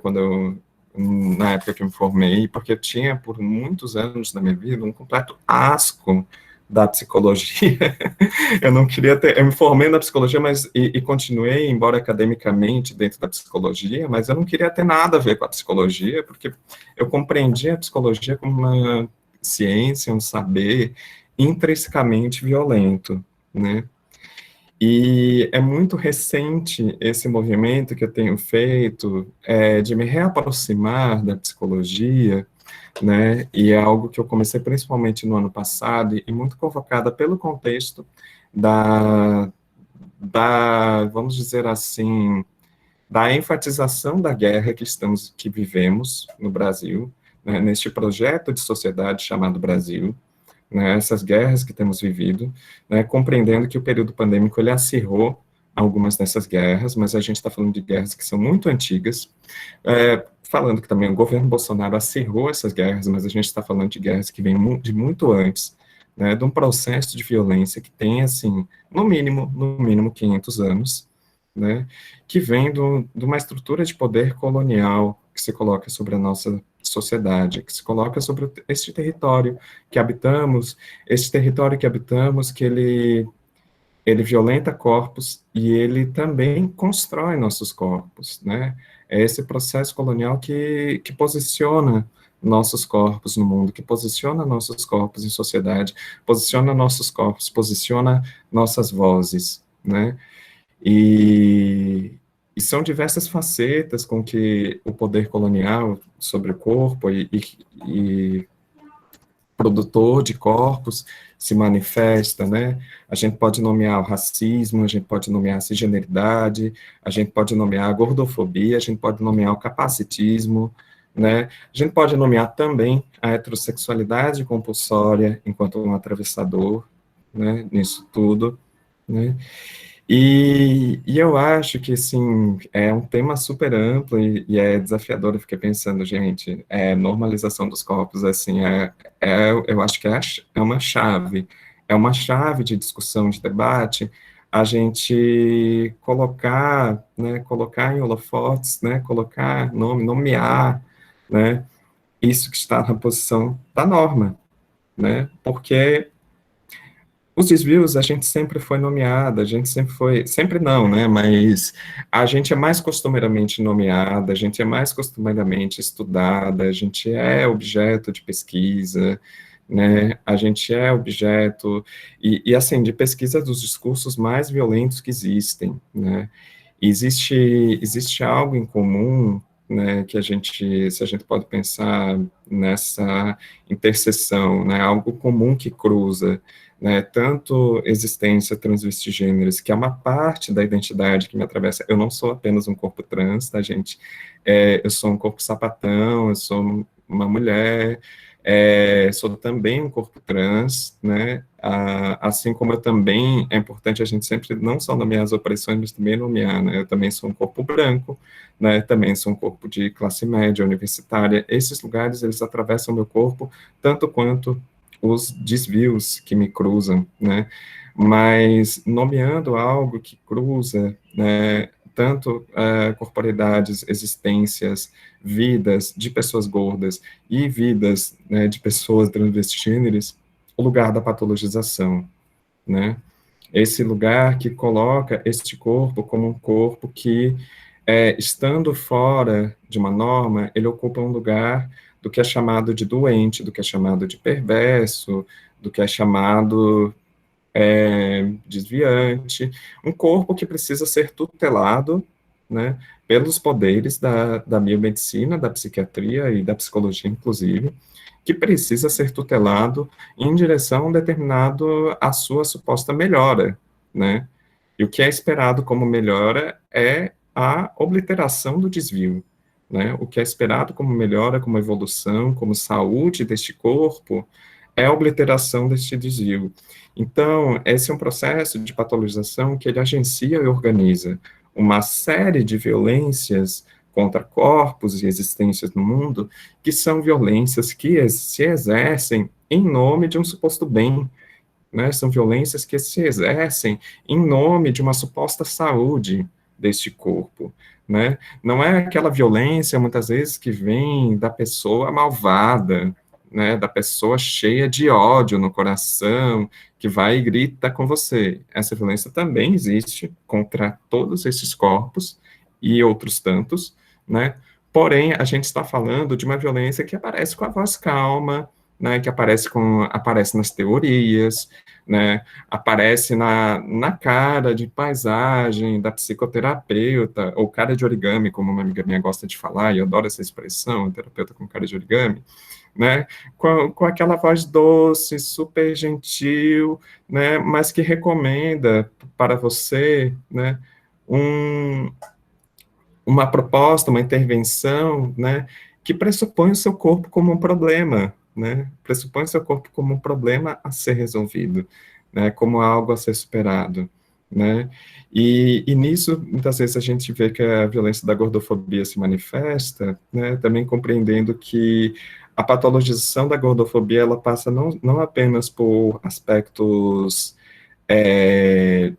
na época que eu me formei, porque eu tinha, por muitos anos na minha vida, um completo asco da psicologia. Eu não queria ter, eu me formei na psicologia, mas, e continuei, embora academicamente, dentro da psicologia, mas eu não queria ter nada a ver com a psicologia, porque eu compreendia a psicologia como uma ciência, um saber intrinsecamente violento, né? E é muito recente esse movimento que eu tenho feito de me reaproximar da psicologia, né, e é algo que eu comecei principalmente no ano passado, e muito convocada pelo contexto vamos dizer assim, da enfatização da guerra que vivemos no Brasil, né, neste projeto de sociedade chamado Brasil, né, essas guerras que temos vivido, né, compreendendo que o período pandêmico ele acirrou algumas dessas guerras, mas a gente está falando de guerras que são muito antigas, falando que também o governo Bolsonaro acirrou essas guerras, mas a gente está falando de guerras que vêm de muito antes, né, de um processo de violência que tem, assim, no mínimo 500 anos, né, que vem de uma estrutura de poder colonial que se coloca sobre a nossa sociedade, que se coloca sobre este território que habitamos, que ele violenta corpos e ele também constrói nossos corpos, né? É esse processo colonial que posiciona nossos corpos no mundo, que posiciona nossos corpos em sociedade, posiciona nossos corpos, posiciona nossas vozes, né? E são diversas facetas com que o poder colonial sobre o corpo e produtor de corpos se manifesta, né? A gente pode nomear o racismo, a gente pode nomear a cisgeneridade, a gente pode nomear a gordofobia, a gente pode nomear o capacitismo, né? A gente pode nomear também a heterossexualidade compulsória enquanto um atravessador, né? Nisso tudo, né? E eu acho que, assim, é um tema super amplo e é desafiador. Eu fiquei pensando, gente, normalização dos corpos, assim, eu acho que é uma chave de discussão, de debate, a gente colocar em holofotes, né, colocar nomear, né, isso que está na posição da norma, né, porque os desvios a gente sempre foi nomeada, a gente sempre não, né, mas a gente é mais costumeiramente nomeada, a gente é mais costumeiramente estudada, a gente é objeto de pesquisa, né, a gente é objeto, e assim, de pesquisa dos discursos mais violentos que existem, né, existe algo em comum né, que se a gente pode pensar nessa interseção, né, algo comum que cruza, né, tanto existência transvestigêneros, que é uma parte da identidade que me atravessa. Eu não sou apenas um corpo trans, tá, gente? Eu sou um corpo sapatão, eu sou uma mulher, sou também um corpo trans, né? Assim como eu também, é importante a gente sempre não só nomear as opressões, mas também nomear, né? Eu também sou um corpo branco, né? Também sou um corpo de classe média, universitária. Esses lugares, eles atravessam meu corpo tanto quanto os desvios que me cruzam, né? Mas nomeando algo que cruza, né, tanto corporeidades, existências, vidas de pessoas gordas e vidas, né, de pessoas transvestigêneres, o lugar da patologização, né? Esse lugar que coloca este corpo como um corpo que, estando fora de uma norma, ele ocupa um lugar do que é chamado de doente, do que é chamado de perverso, do que é chamado desviante, um corpo que precisa ser tutelado, né, pelos poderes da biomedicina, da psiquiatria e da psicologia, inclusive, que precisa ser tutelado em direção determinado à sua suposta melhora, né? E o que é esperado como melhora é a obliteração do desvio, né? O que é esperado como melhora, como evolução, como saúde deste corpo, é a obliteração deste desvio. Então, esse é um processo de patologização que ele agencia e organiza uma série de violências contra corpos e existências no mundo, que são violências que se exercem em nome de um suposto bem, né? São violências que se exercem em nome de uma suposta saúde deste corpo, né? Não é aquela violência, muitas vezes, que vem da pessoa malvada, né, da pessoa cheia de ódio no coração, que vai e grita com você. Essa violência também existe contra todos esses corpos e outros tantos, né? Porém, a gente está falando de uma violência que aparece com a voz calma, né, que aparece nas teorias, né, aparece na cara de paisagem da psicoterapeuta, ou cara de origami, como uma amiga minha gosta de falar, e eu adoro essa expressão, terapeuta com cara de origami, né, com aquela voz doce, super gentil, né, mas que recomenda para você, né, uma proposta, uma intervenção, né, que pressupõe o seu corpo como um problema, né, pressupõe o seu corpo como um problema a ser resolvido, né, como algo a ser superado, né, e nisso, muitas vezes a gente vê que a violência da gordofobia se manifesta, né, também compreendendo que a patologização da gordofobia, ela passa não apenas por aspectos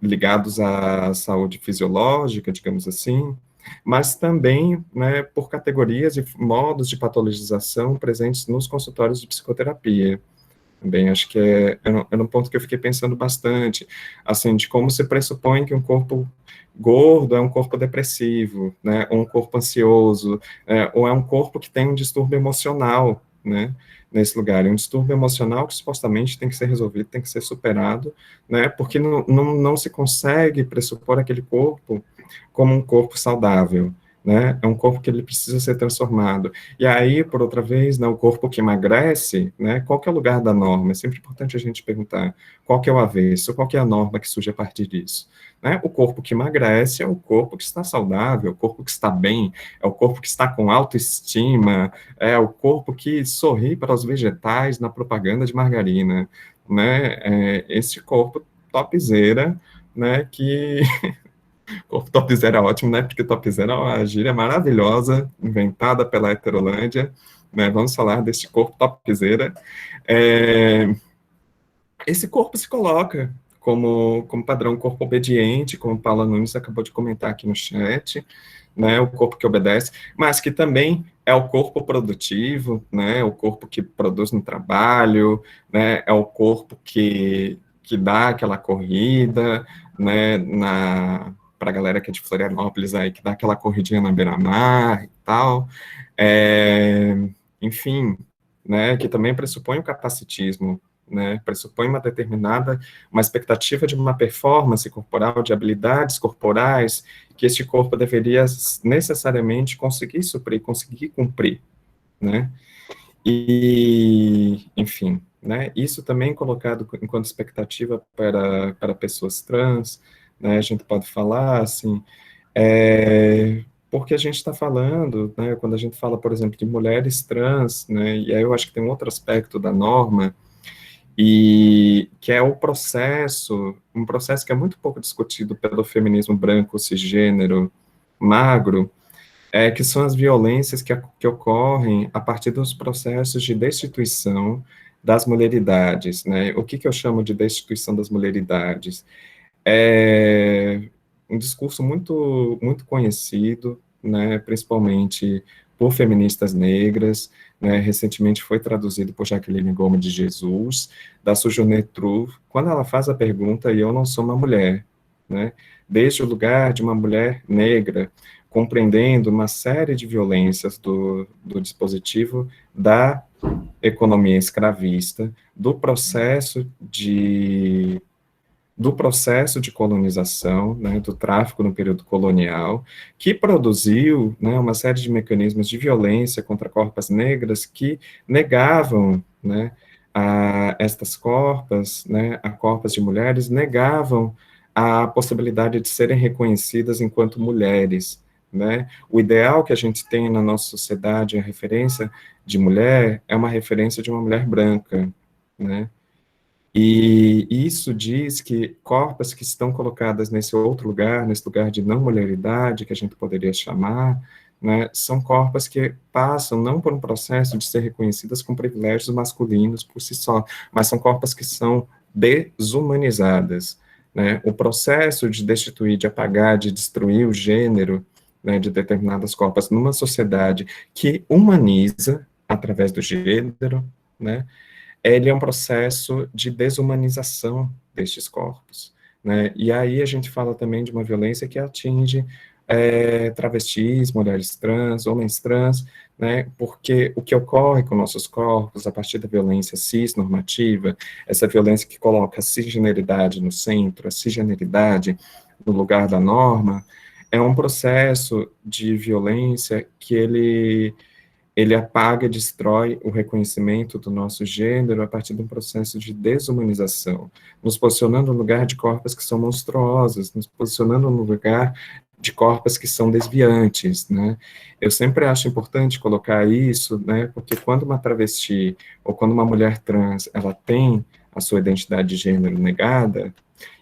ligados à saúde fisiológica, digamos assim, mas também, né, por categorias e modos de patologização presentes nos consultórios de psicoterapia. Também acho que é um ponto que eu fiquei pensando bastante, assim, de como se pressupõe que um corpo gordo é um corpo depressivo, né, ou um corpo ansioso, ou é um corpo que tem um distúrbio emocional, né, nesse lugar. É um distúrbio emocional que supostamente tem que ser resolvido, tem que ser superado, né, porque não se consegue pressupor aquele corpo como um corpo saudável, né, é um corpo que ele precisa ser transformado. E aí, por outra vez, né, o corpo que emagrece, né, qual que é o lugar da norma? É sempre importante a gente perguntar qual que é o avesso, qual que é a norma que surge a partir disso. Né? O corpo que emagrece é o corpo que está saudável, é o corpo que está bem, é o corpo que está com autoestima, é o corpo que sorri para os vegetais na propaganda de margarina, né? Esse corpo topzera, né, que corpo topzera é ótimo, né? Porque topzera é uma gíria maravilhosa, inventada pela Heterolândia, né? Vamos falar desse corpo topzera. Esse corpo se coloca como padrão corpo obediente, como Paula Nunes acabou de comentar aqui no chat, né? O corpo que obedece, mas que também é o corpo produtivo, né? O corpo que produz no trabalho, né? É o corpo que dá aquela corrida, né? Para a galera que é de Florianópolis aí, que dá aquela corridinha na beira-mar e tal, enfim, né, que também pressupõe o capacitismo, né, pressupõe uma expectativa de uma performance corporal, de habilidades corporais, que este corpo deveria necessariamente conseguir suprir, conseguir cumprir, né, e, enfim, né, isso também colocado enquanto expectativa para pessoas trans, né, a gente pode falar, assim, porque a gente está falando, né, quando a gente fala, por exemplo, de mulheres trans, né, e aí eu acho que tem um outro aspecto da norma, e que é um processo que é muito pouco discutido pelo feminismo branco, cisgênero, magro, que são as violências que ocorrem a partir dos processos de destituição das mulheridades, né? O que eu chamo de destituição das mulheridades? É um discurso muito conhecido, né, principalmente por feministas negras, né, recentemente foi traduzido por Jaqueline Gomes de Jesus, da Sojourner Truth, quando ela faz a pergunta, e eu não sou uma mulher, né, desde o lugar de uma mulher negra, compreendendo uma série de violências do dispositivo da economia escravista, do processo de colonização, né, do tráfico no período colonial, que produziu, né, uma série de mecanismos de violência contra corpas negras que negavam, né, a estas corpas, né, a corpas de mulheres, negavam a possibilidade de serem reconhecidas enquanto mulheres, né? O ideal que a gente tem na nossa sociedade, a referência de mulher, é uma referência de uma mulher branca, né? E isso diz que corpas que estão colocadas nesse outro lugar, nesse lugar de não mulheridade, que a gente poderia chamar, né, são corpas que passam não por um processo de ser reconhecidas com privilégios masculinos por si só, mas são corpas que são desumanizadas, né? O processo de destituir, de apagar, de destruir o gênero, né, de determinadas corpas numa sociedade que humaniza através do gênero, né, ele é um processo de desumanização destes corpos, né? E aí a gente fala também de uma violência que atinge travestis, mulheres trans, homens trans, né? Porque o que ocorre com nossos corpos a partir da violência cisnormativa, essa violência que coloca a cisgeneridade no centro, a cisgeneridade no lugar da norma, é um processo de violência que ele apaga e destrói o reconhecimento do nosso gênero a partir de um processo de desumanização, nos posicionando no lugar de corpos que são monstruosas, nos posicionando no lugar de corpos que são desviantes, né? Eu sempre acho importante colocar isso, né, porque quando uma travesti ou quando uma mulher trans, ela tem a sua identidade de gênero negada,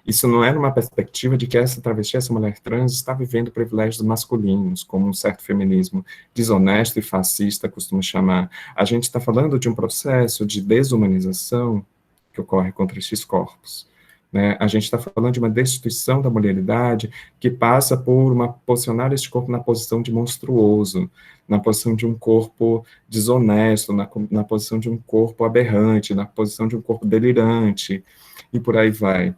isso não é numa perspectiva de que essa travesti, essa mulher trans, está vivendo privilégios masculinos, como um certo feminismo desonesto e fascista costuma chamar. A gente está falando de um processo de desumanização que ocorre contra esses corpos, né? A gente está falando de uma destituição da mulheridade que passa por posicionar este corpo na posição de monstruoso, na posição de um corpo desonesto, na posição de um corpo aberrante, na posição de um corpo delirante, e por aí vai.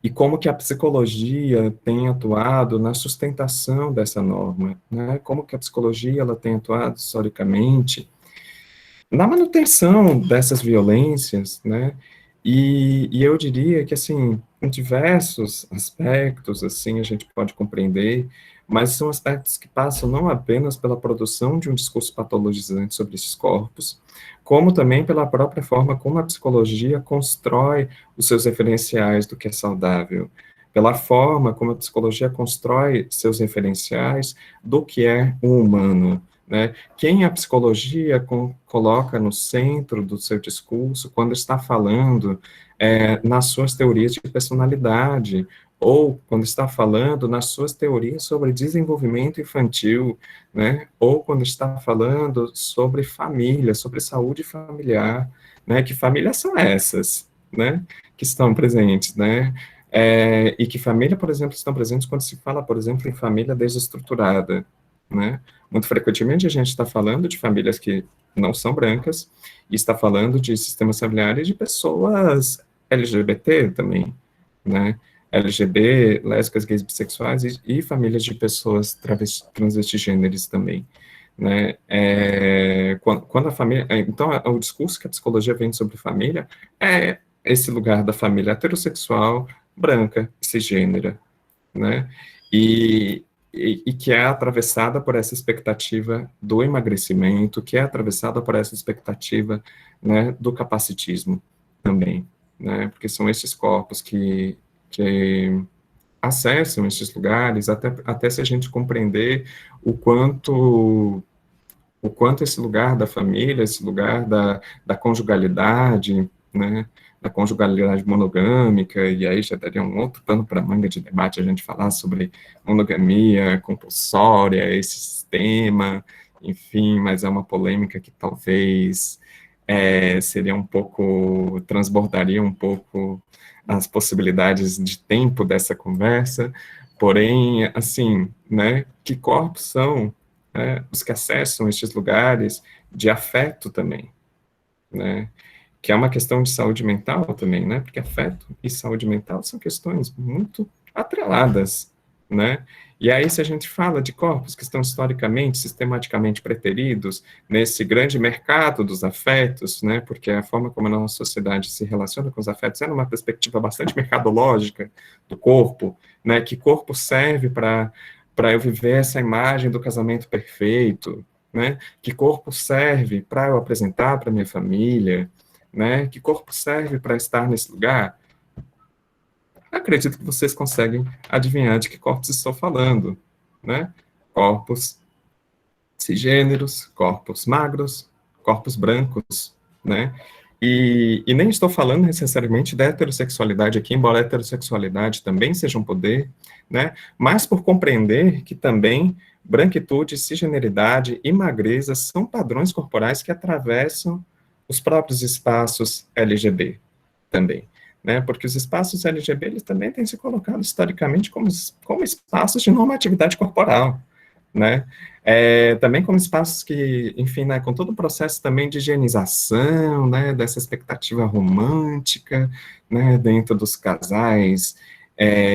E como que a psicologia tem atuado na sustentação dessa norma, né? Como que a psicologia ela tem atuado historicamente na manutenção dessas violências, né? E eu diria que, assim, em diversos aspectos, assim, a gente pode compreender, mas são aspectos que passam não apenas pela produção de um discurso patologizante sobre esses corpos, como também pela própria forma como a psicologia constrói os seus referenciais do que é saudável, pela forma como a psicologia constrói seus referenciais do que é o humano, né? Quem a psicologia coloca no centro do seu discurso quando está falando nas suas teorias de personalidade, ou quando está falando nas suas teorias sobre desenvolvimento infantil, né? Ou quando está falando sobre família, sobre saúde familiar, né? Que famílias são essas, né? Que estão presentes, né? E que família, por exemplo, estão presentes quando se fala, por exemplo, em família desestruturada, né? Muito frequentemente a gente está falando de famílias que não são brancas, e está falando de sistemas familiares de pessoas LGBT também, né? LGB, lésbicas, gays, bissexuais e famílias de pessoas transvestigêneres também, né? Quando a família... Então, o discurso que a psicologia vem sobre família é esse lugar da família heterossexual, branca, cisgênera, né? E que é atravessada por essa expectativa do emagrecimento, que é atravessada por essa expectativa, né, do capacitismo também, né? Porque são esses corpos que acessam esses lugares, até se a gente compreender o quanto esse lugar da família, esse lugar da conjugalidade, né, da conjugalidade monogâmica, e aí já daria um outro pano para manga de debate a gente falar sobre monogamia compulsória, esse sistema, enfim, mas é uma polêmica que talvez seria um pouco, transbordaria um pouco as possibilidades de tempo dessa conversa, porém, assim, né, que corpos são os que acessam estes lugares de afeto também, né, que é uma questão de saúde mental também, né, porque afeto e saúde mental são questões muito atreladas, né, e aí se a gente fala de corpos que estão historicamente, sistematicamente preteridos nesse grande mercado dos afetos, né, porque a forma como a nossa sociedade se relaciona com os afetos é numa perspectiva bastante mercadológica do corpo, né, que corpo serve para eu viver essa imagem do casamento perfeito, né, que corpo serve para eu apresentar para minha família, né, que corpo serve para estar nesse lugar. Acredito que vocês conseguem adivinhar de que corpos estou falando, né? Corpos cisgêneros, corpos magros, corpos brancos, né? E nem estou falando necessariamente da heterossexualidade aqui, embora a heterossexualidade também seja um poder, né? Mas por compreender que também branquitude, cisgeneridade e magreza são padrões corporais que atravessam os próprios espaços LGB também, né? Porque os espaços LGB, eles também têm se colocado historicamente como espaços de normatividade corporal, né? Também como espaços que, enfim, né, com todo o processo também de higienização, né, dessa expectativa romântica, né, dentro dos casais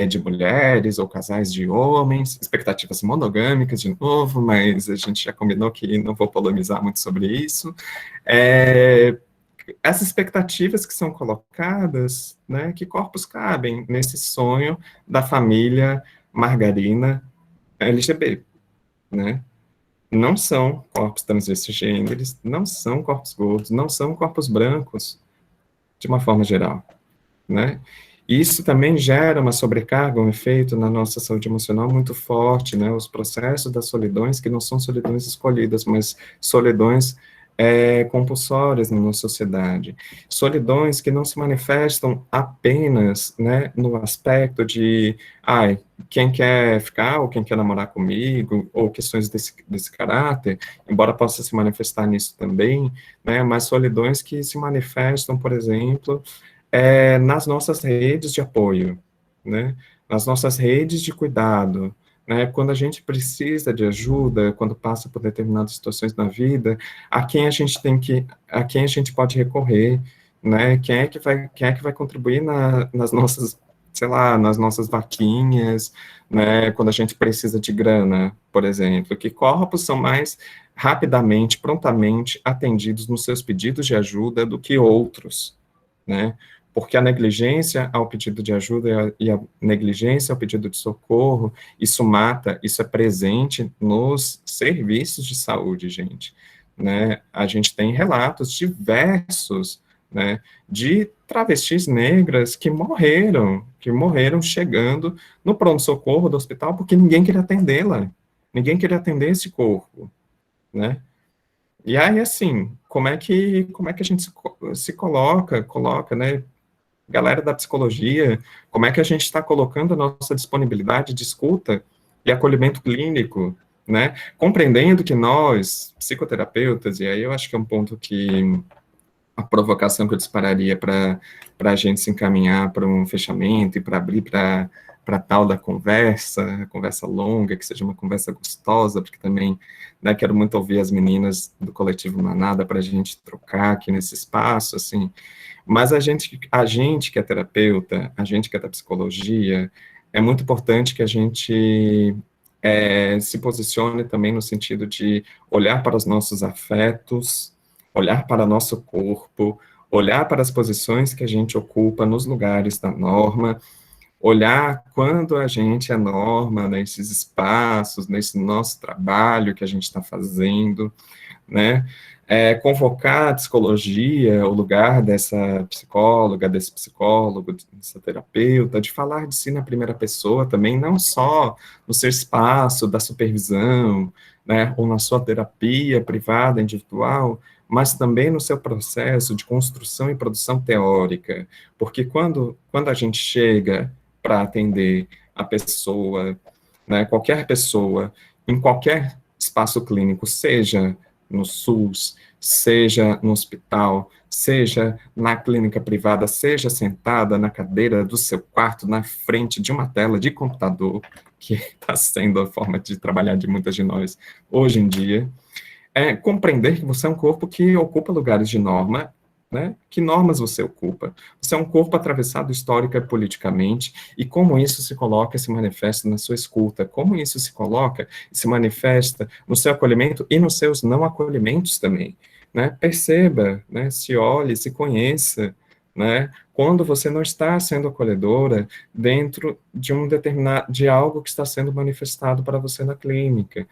de mulheres ou casais de homens, expectativas monogâmicas, de novo, mas a gente já combinou que não vou polemizar muito sobre isso. Essas expectativas que são colocadas, né, que corpos cabem nesse sonho da família margarina LGB, né? Não são corpos transgêneros, não são corpos gordos, não são corpos brancos, de uma forma geral, né? Isso também gera uma sobrecarga, um efeito na nossa saúde emocional muito forte, né? Os processos das solidões, que não são solidões escolhidas, mas solidões compulsórias na nossa sociedade. Solidões que não se manifestam apenas, né, no aspecto de, quem quer ficar ou quem quer namorar comigo, ou questões desse caráter, embora possa se manifestar nisso também, né, mas solidões que se manifestam, por exemplo, nas nossas redes de apoio, né, nas nossas redes de cuidado, né, quando a gente precisa de ajuda, quando passa por determinadas situações na vida, a quem a gente pode recorrer, né, quem é que vai contribuir nas nossas, sei lá, nas nossas vaquinhas, né, quando a gente precisa de grana, por exemplo, que corpos são mais rapidamente, prontamente atendidos nos seus pedidos de ajuda do que outros, né, porque a negligência ao pedido de ajuda e a negligência ao pedido de socorro, isso mata, isso é presente nos serviços de saúde, gente, né? A gente tem relatos diversos, né, de travestis negras que morreram chegando no pronto-socorro do hospital porque ninguém queria atendê-la, ninguém queria atender esse corpo, né? E aí, assim, como é que a gente se coloca, né, galera da psicologia, como é que a gente está colocando a nossa disponibilidade de escuta e acolhimento clínico, né, compreendendo que nós, psicoterapeutas, e aí eu acho que é um ponto que a provocação que eu dispararia para a gente se encaminhar para um fechamento e para abrir para tal da conversa longa, que seja uma conversa gostosa, porque também, né, quero muito ouvir as meninas do Coletivo Manada para a gente trocar aqui nesse espaço, assim, mas a gente que é terapeuta, a gente que é da psicologia, é muito importante que a gente se posicione também no sentido de olhar para os nossos afetos, olhar para nosso corpo, olhar para as posições que a gente ocupa nos lugares da norma, olhar quando a gente é norma nesses espaços, nesse nosso trabalho que a gente está fazendo, né? Convocar a psicologia, o lugar dessa psicóloga, desse psicólogo, dessa terapeuta, de falar de si na primeira pessoa também, não só no seu espaço da supervisão, né, ou na sua terapia privada, individual, mas também no seu processo de construção e produção teórica, porque quando a gente chega para atender a pessoa, né, qualquer pessoa, em qualquer espaço clínico, seja no SUS, seja no hospital, seja na clínica privada, seja sentada na cadeira do seu quarto, na frente de uma tela de computador, que está sendo a forma de trabalhar de muitas de nós hoje em dia, compreender que você é um corpo que ocupa lugares de norma, né? Que normas você ocupa? Você é um corpo atravessado histórica e politicamente, e como isso se coloca e se manifesta na sua escuta, como isso se coloca e se manifesta no seu acolhimento e nos seus não acolhimentos também, né? Perceba, né? Se olhe, se conheça, né? Quando você não está sendo acolhedora dentro de de algo que está sendo manifestado para você na clínica,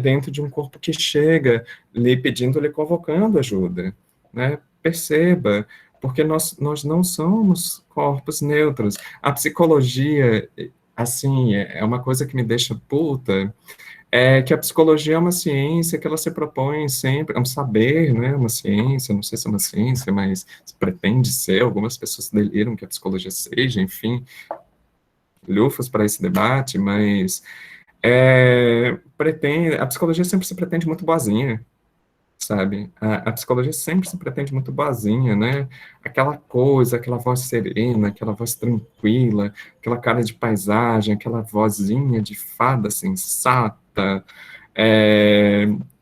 dentro de um corpo que chega lhe pedindo, lhe convocando ajuda, né? Perceba, porque nós não somos corpos neutros. A psicologia, assim, é uma coisa que me deixa puta, que a psicologia é uma ciência que ela se propõe sempre, é um saber, né, uma ciência, não sei se é uma ciência, mas pretende ser, algumas pessoas deliram que a psicologia seja, enfim, lufas para esse debate, mas a psicologia sempre se pretende muito boazinha, sabe? A psicologia sempre se pretende muito boazinha, né? Aquela coisa, aquela voz serena, aquela voz tranquila, aquela cara de paisagem, aquela vozinha de fada sensata,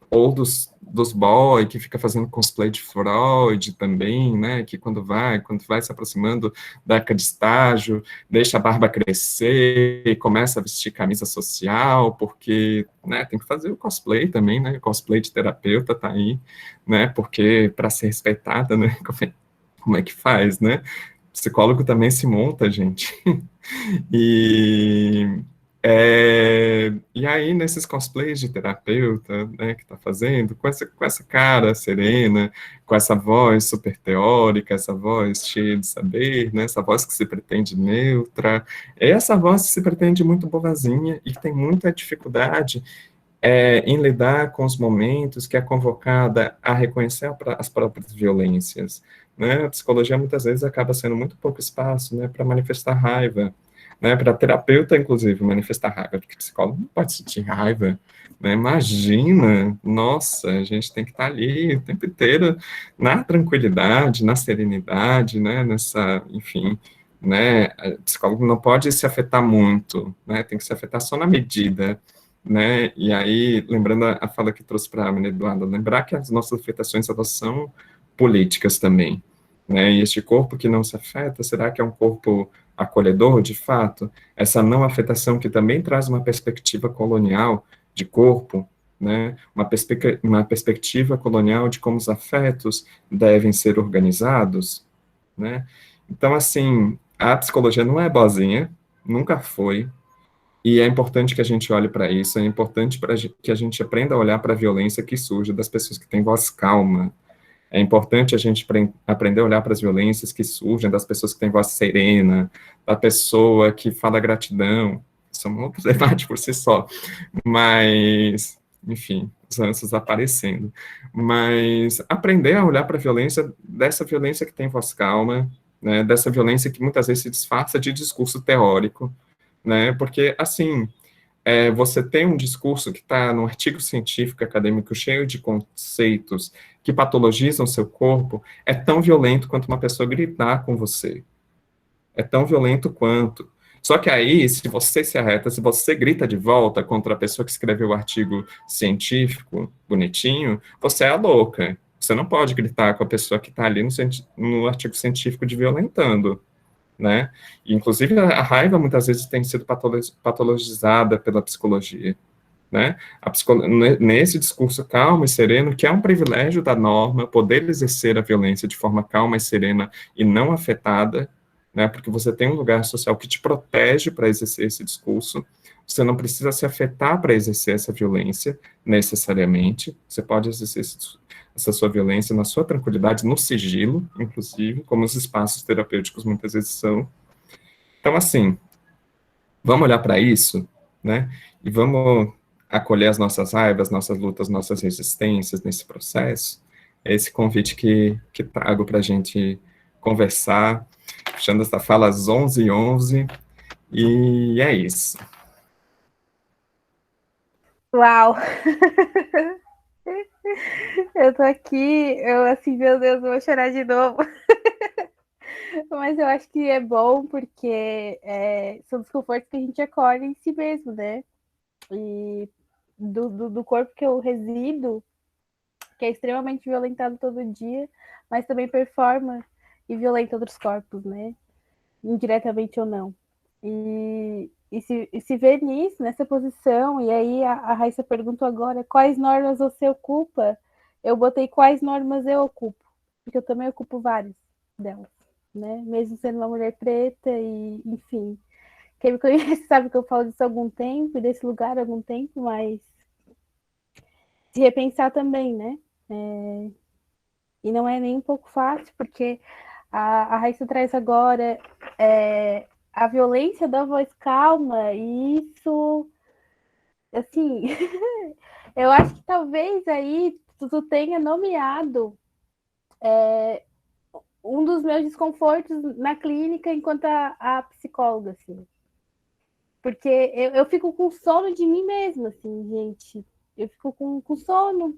ou dos boy que fica fazendo cosplay de Freud também, né? Que quando vai se aproximando da época de estágio, deixa a barba crescer e começa a vestir camisa social, porque, né, tem que fazer o cosplay também, né? O cosplay de terapeuta tá aí, né? Porque para ser respeitada, né? Como é que faz, né? Psicólogo também se monta, gente. E aí, nesses cosplays de terapeuta, né, que tá fazendo, com essa cara serena, com essa voz super teórica, essa voz cheia de saber, né, essa voz que se pretende neutra, é essa voz que se pretende muito boazinha e que tem muita dificuldade em lidar com os momentos que é convocada a reconhecer as próprias violências, né? A psicologia muitas vezes acaba sendo muito pouco espaço, né, para manifestar raiva, né, para terapeuta, inclusive, manifestar raiva, porque psicólogo não pode sentir raiva, né? Imagina, nossa, a gente tem que estar ali o tempo inteiro na tranquilidade, na serenidade, né, enfim, né, o psicólogo não pode se afetar muito, né, tem que se afetar só na medida, né, e aí, lembrando a fala que trouxe para a Maria Eduarda, lembrar que as nossas afetações, elas são políticas também, né, e este corpo que não se afeta, será que é um corpo acolhedor, de fato? Essa não afetação que também traz uma perspectiva colonial de corpo, né, uma perspectiva colonial de como os afetos devem ser organizados, né, então, assim, a psicologia não é boazinha, nunca foi, e é importante que a gente olhe para isso, é importante que a gente aprenda a olhar para a violência que surge das pessoas que têm voz calma. É importante a gente aprender a olhar para as violências que surgem das pessoas que têm voz serena, da pessoa que fala gratidão. Isso é um outro debate por si só. Mas, enfim, os lances aparecendo. Mas aprender a olhar para a violência, dessa violência que tem voz calma, né, dessa violência que muitas vezes se disfarça de discurso teórico, né, porque, assim, você tem um discurso que está no artigo científico acadêmico cheio de conceitos que patologizam seu corpo, é tão violento quanto uma pessoa gritar com você. É tão violento quanto. Só que aí, se você se arreta, se você grita de volta contra a pessoa que escreveu o artigo científico, bonitinho, você é a louca. Você não pode gritar com a pessoa que está ali no artigo científico de violentando, né? E, inclusive, a raiva muitas vezes tem sido patologizada pela psicologia, né? Nesse discurso calmo e sereno, que é um privilégio da norma, poder exercer a violência de forma calma e serena e não afetada, né? Porque você tem um lugar social que te protege para exercer esse discurso, você não precisa se afetar para exercer essa violência, necessariamente, você pode exercer essa sua violência na sua tranquilidade, no sigilo, inclusive, como os espaços terapêuticos muitas vezes são. Então, assim, vamos olhar para isso, né? E vamos acolher as nossas raivas, nossas lutas, nossas resistências nesse processo. É esse convite que trago para a gente conversar, fechando essa fala às 11h11, e é isso. Uau! Eu tô aqui, eu assim, meu Deus, eu vou chorar de novo. Mas eu acho que é bom porque são desconfortos que a gente acolhe em si mesmo, né? E do corpo que eu resido, que é extremamente violentado todo dia, mas também performa e violenta outros corpos, né? Indiretamente ou não. E se ver nisso, nessa posição, e aí a Raíssa perguntou agora quais normas você ocupa, eu botei quais normas eu ocupo, porque eu também ocupo várias delas, né? Mesmo sendo uma mulher preta e, enfim, quem me conhece sabe que eu falo disso há algum tempo, e desse lugar há algum tempo, mas se repensar também, né? E não é nem um pouco fácil, porque a Raíssa traz agora a violência da voz calma, e isso, assim, eu acho que talvez aí tu tenha nomeado um dos meus desconfortos na clínica enquanto a psicóloga, assim. Porque eu fico com sono de mim mesma, assim, gente. Eu fico com sono.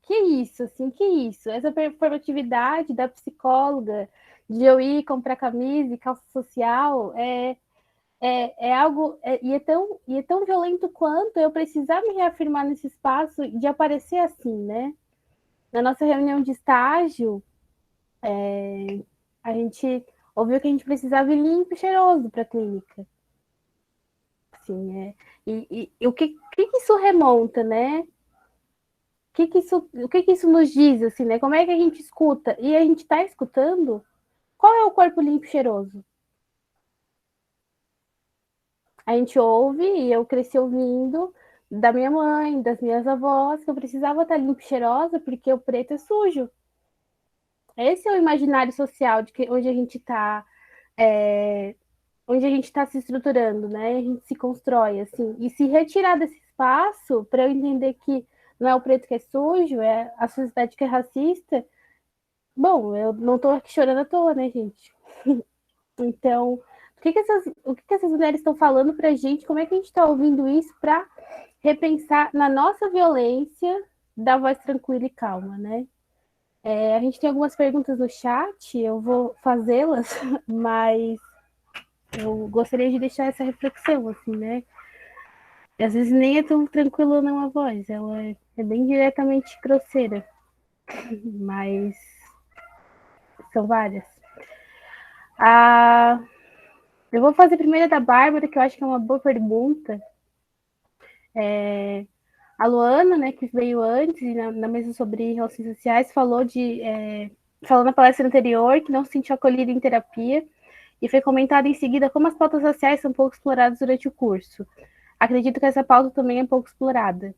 Que isso, assim, que isso? Essa performatividade da psicóloga, de eu ir comprar camisa e calça social, é algo, e é tão violento quanto eu precisar me reafirmar nesse espaço de aparecer assim, né? Na nossa reunião de estágio, a gente ouviu que a gente precisava ir limpo e cheiroso para a clínica. Assim, e o que isso remonta, né? O que isso nos diz, assim, né? Como é que a gente escuta? E a gente está escutando? Qual é o corpo limpo e cheiroso? A gente ouve, e eu cresci ouvindo da minha mãe, das minhas avós, que eu precisava estar limpa e cheirosa porque o preto é sujo. Esse é o imaginário social de que onde a gente está se estruturando, né? A gente se constrói, assim. E se retirar desse espaço, para eu entender que não é o preto que é sujo, é a sociedade que é racista, bom, eu não estou aqui chorando à toa, né, gente? Então, o que essas mulheres estão falando para a gente? Como é que a gente está ouvindo isso para repensar na nossa violência da voz tranquila e calma, né? A gente tem algumas perguntas no chat, eu vou fazê-las, mas eu gostaria de deixar essa reflexão, assim, né? E às vezes nem é tão tranquila não a voz, ela é bem diretamente grosseira, mas são várias. Eu vou fazer primeiro da Bárbara, que eu acho que é uma boa pergunta. A Luana, né, que veio antes, na mesa sobre relações sociais, falou na palestra anterior que não se sentiu acolhida em terapia, e foi comentado em seguida como as pautas sociais são pouco exploradas durante o curso. Acredito que essa pauta também é pouco explorada.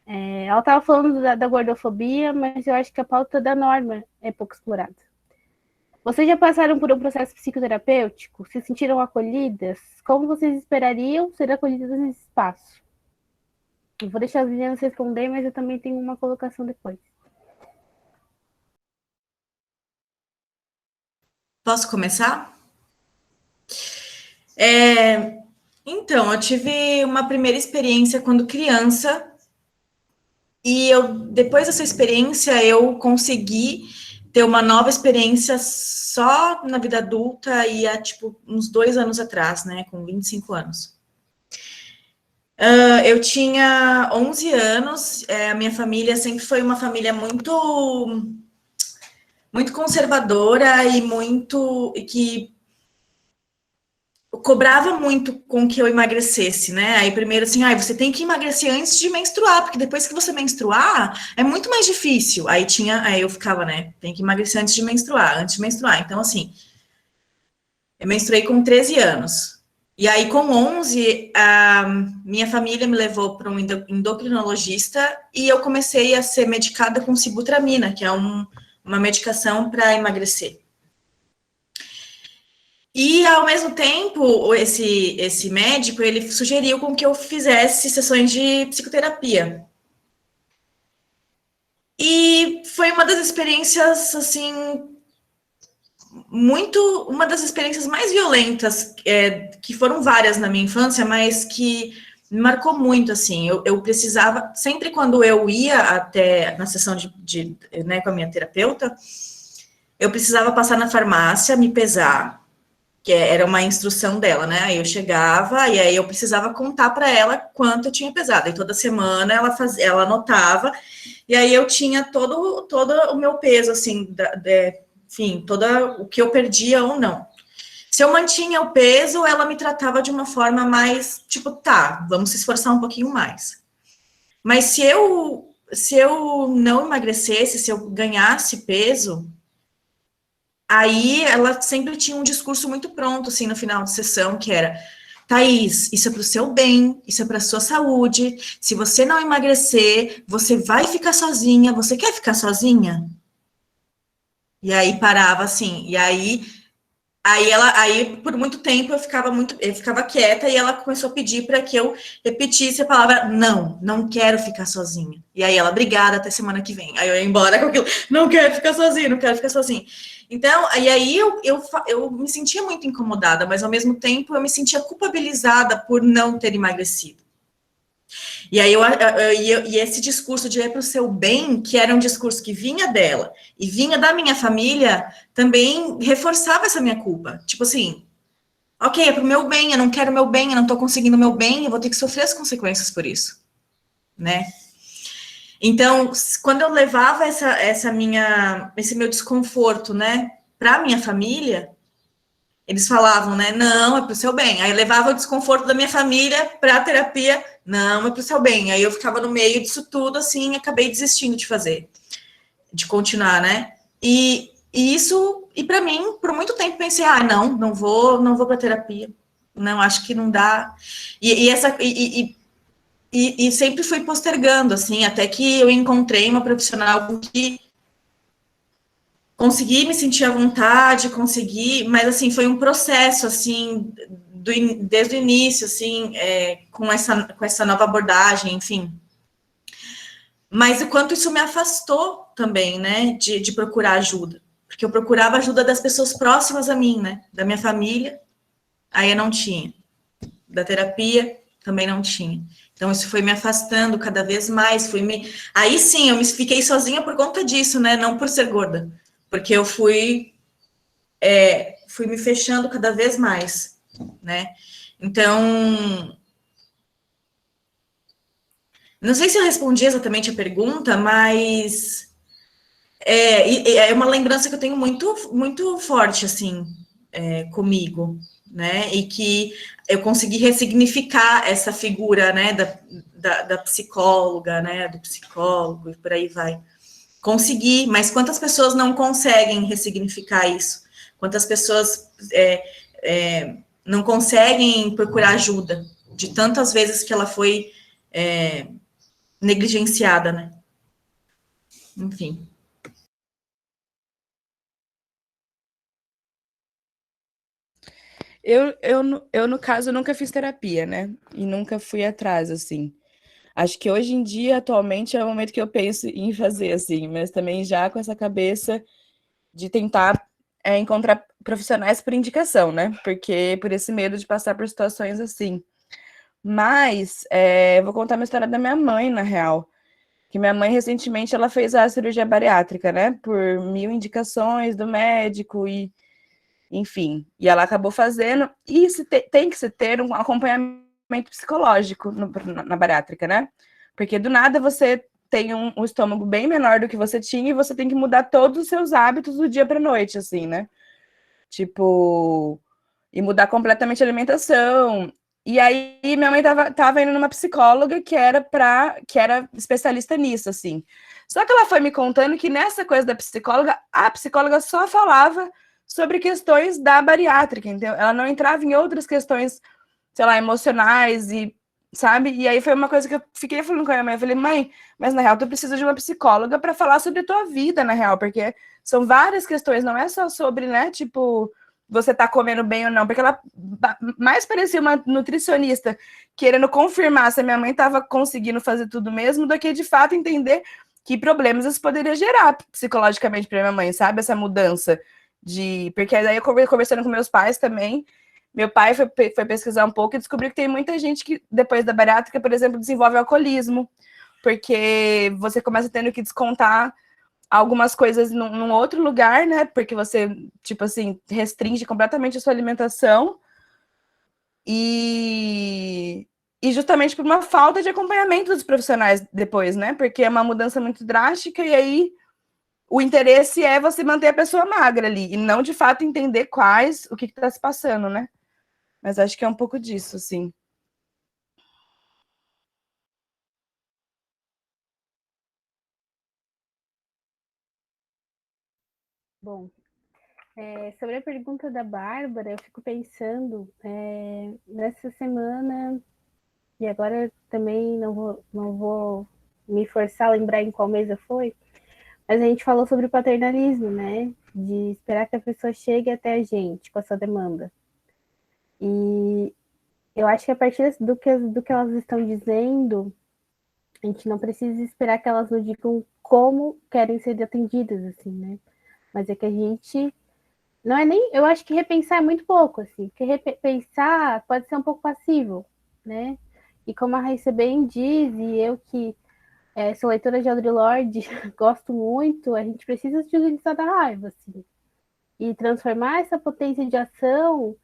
Ela estava falando da gordofobia, mas eu acho que a pauta da norma é pouco explorada. Vocês já passaram por um processo psicoterapêutico? Se sentiram acolhidas? Como vocês esperariam ser acolhidas nesse espaço? Eu vou deixar as meninas responder, mas eu também tenho uma colocação depois. Posso começar? Então, eu tive uma primeira experiência quando criança, e depois dessa experiência, eu consegui ter uma nova experiência só na vida adulta, e há, uns 2 anos atrás, né, com 25 anos. Eu tinha 11 anos, a minha família sempre foi uma família muito, muito conservadora e que cobrava muito com que eu emagrecesse, né? Aí primeiro assim, você tem que emagrecer antes de menstruar, porque depois que você menstruar, é muito mais difícil. Aí eu ficava, né? Tem que emagrecer antes de menstruar. Então, assim, eu menstruei com 13 anos. E aí, com 11, a minha família me levou para um endocrinologista e eu comecei a ser medicada com sibutramina, que é uma medicação para emagrecer. E, ao mesmo tempo, esse médico, ele sugeriu com que eu fizesse sessões de psicoterapia. E foi uma das experiências, assim, uma das experiências mais violentas, que foram várias na minha infância, mas que me marcou muito, assim. Eu precisava, sempre quando eu ia até na sessão né, com a minha terapeuta, eu precisava passar na farmácia, me pesar, que era uma instrução dela, né? Aí eu chegava e aí eu precisava contar para ela quanto eu tinha pesado. E toda semana ela anotava, e aí eu tinha todo o meu peso, assim, enfim, todo o que eu perdia ou não. Se eu mantinha o peso, ela me tratava de uma forma mais, tipo, tá, vamos se esforçar um pouquinho mais. Mas se eu não emagrecesse, se eu ganhasse peso, aí ela sempre tinha um discurso muito pronto, assim, no final de sessão, que era: Thaís, isso é para o seu bem, isso é para a sua saúde, se você não emagrecer, você vai ficar sozinha, você quer ficar sozinha? E aí parava assim, e aí por muito tempo eu ficava quieta, e ela começou a pedir para que eu repetisse a palavra não quero ficar sozinha. E aí ela: obrigada, até semana que vem. Aí eu ia embora com aquilo: não quero ficar sozinha, não quero ficar sozinha. Então, e aí eu me sentia muito incomodada, mas ao mesmo tempo eu me sentia culpabilizada por não ter emagrecido. E aí e esse discurso de ir para o seu bem, que era um discurso que vinha dela e vinha da minha família, também reforçava essa minha culpa. Tipo assim, ok, é para o meu bem, eu não quero o meu bem, eu não estou conseguindo o meu bem, eu vou ter que sofrer as consequências por isso, né? Então, quando eu levava esse meu desconforto, né, para minha família, eles falavam, né, não, é para o seu bem. Aí eu levava o desconforto da minha família para a terapia, não, é para o seu bem. Aí eu ficava no meio disso tudo, assim, e acabei desistindo de continuar, né? E para mim, por muito tempo pensei, não vou para terapia, não, acho que não dá. E sempre fui postergando, assim, até que eu encontrei uma profissional com que consegui me sentir à vontade, mas, assim, foi um processo, assim, desde o início, assim, com essa nova abordagem, enfim. Mas o quanto isso me afastou também, né, de procurar ajuda. Porque eu procurava ajuda das pessoas próximas a mim, né, da minha família, aí eu não tinha. Da terapia, também não tinha. Então, isso foi me afastando cada vez mais, aí sim, eu fiquei sozinha por conta disso, né, não por ser gorda. Porque eu fui me fechando cada vez mais, né? Então, não sei se eu respondi exatamente a pergunta, mas é uma lembrança que eu tenho muito, muito forte, assim, comigo, né? E que eu consegui ressignificar essa figura, né, da psicóloga, né, do psicólogo, e por aí vai. Consegui, mas quantas pessoas não conseguem ressignificar isso? Quantas pessoas não conseguem procurar ajuda de tantas vezes que ela foi negligenciada, né? Enfim. No caso, nunca fiz terapia, né? E nunca fui atrás, assim. Acho que hoje em dia, atualmente, é o momento que eu penso em fazer, assim, mas também já com essa cabeça de tentar encontrar profissionais por indicação, né? Porque por esse medo de passar por situações assim. Mas vou contar uma história da minha mãe, na real. Que minha mãe, recentemente, ela fez a cirurgia bariátrica, né? Por 1000 indicações do médico e... Enfim, e ela acabou fazendo, e tem que se ter um acompanhamento psicológico na bariátrica, né? Porque do nada você tem um estômago bem menor do que você tinha e você tem que mudar todos os seus hábitos do dia para noite, assim, né? Tipo, e mudar completamente a alimentação. E aí minha mãe tava indo numa psicóloga que era especialista nisso, assim. Só que ela foi me contando que nessa coisa da psicóloga, a psicóloga só falava sobre questões da bariátrica, entendeu? Ela não entrava em outras questões, sei lá, emocionais e, sabe? E aí foi uma coisa que eu fiquei falando com a minha mãe, eu falei, mãe, mas na real tu precisa de uma psicóloga para falar sobre a tua vida, na real, porque são várias questões, não é só sobre, né, tipo, você tá comendo bem ou não, porque ela mais parecia uma nutricionista querendo confirmar se a minha mãe estava conseguindo fazer tudo mesmo, do que de fato entender que problemas isso poderia gerar psicologicamente para minha mãe, sabe? Essa mudança de... Porque aí eu conversando com meus pais também, meu pai foi pesquisar um pouco e descobriu que tem muita gente que, depois da bariátrica, por exemplo, desenvolve alcoolismo, porque você começa tendo que descontar algumas coisas num outro lugar, né? Porque você, tipo assim, restringe completamente a sua alimentação e justamente por uma falta de acompanhamento dos profissionais depois, né? Porque é uma mudança muito drástica e aí o interesse é você manter a pessoa magra ali e não, de fato, entender o que está se passando, né? Mas acho que é um pouco disso, assim. Bom, sobre a pergunta da Bárbara, eu fico pensando nessa semana, e agora também não vou me forçar a lembrar em qual mesa foi, mas a gente falou sobre o paternalismo, né? De esperar que a pessoa chegue até a gente com a sua demanda. E eu acho que a partir do que elas estão dizendo, a gente não precisa esperar que elas nos digam como querem ser atendidas, assim, né? Mas é que a gente não é nem, eu acho que repensar é muito pouco, assim, porque repensar pode ser um pouco passivo, né? E como a Raíssa bem diz, e eu que sou leitora de Audre Lorde, gosto muito, a gente precisa se utilizar da raiva, assim, e transformar essa potência de ação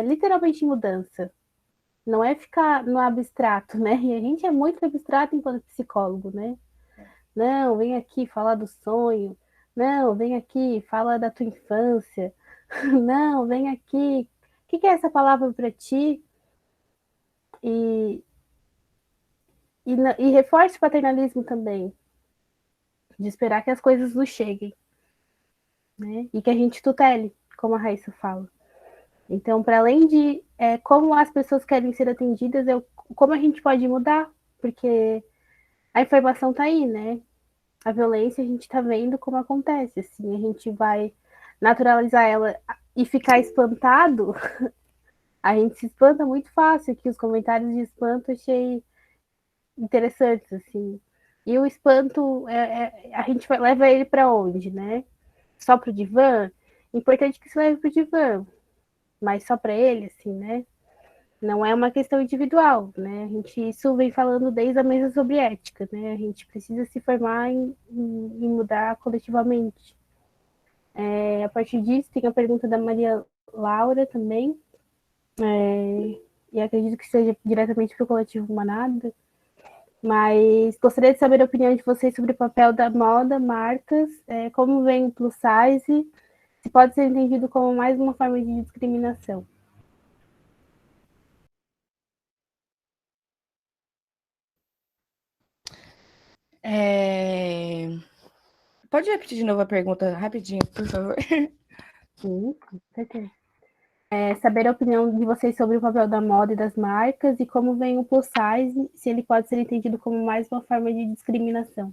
literalmente em mudança. Não é ficar no abstrato, né? E a gente é muito abstrato enquanto psicólogo, né? Não, vem aqui falar do sonho. Não, vem aqui, fala da tua infância. Não, vem aqui. O que é essa palavra para ti? E reforce o paternalismo também, de esperar que as coisas nos cheguem, né? E que a gente tutele, como a Raíssa fala. Então, para além de como as pessoas querem ser atendidas, como a gente pode mudar, porque a informação está aí, né? A violência a gente está vendo como acontece, assim, a gente vai naturalizar ela e ficar espantado, a gente se espanta muito fácil, que os comentários de espanto achei interessantes, assim. E o espanto, a gente leva ele para onde, né? Só para o divã? Importante que se leve para o divã, mas só para ele, assim, né? Não é uma questão individual, né? Isso vem falando desde a mesa sobre ética, né? A gente precisa se formar em mudar coletivamente. A partir disso, tem a pergunta da Maria Laura também, e acredito que seja diretamente para o coletivo Manada, mas gostaria de saber a opinião de vocês sobre o papel da moda, marcas, como vem o plus size, se pode ser entendido como mais uma forma de discriminação. Pode repetir de novo a pergunta rapidinho, por favor? Sim, com certeza. Saber a opinião de vocês sobre o papel da moda e das marcas e como vem o plus size, se ele pode ser entendido como mais uma forma de discriminação.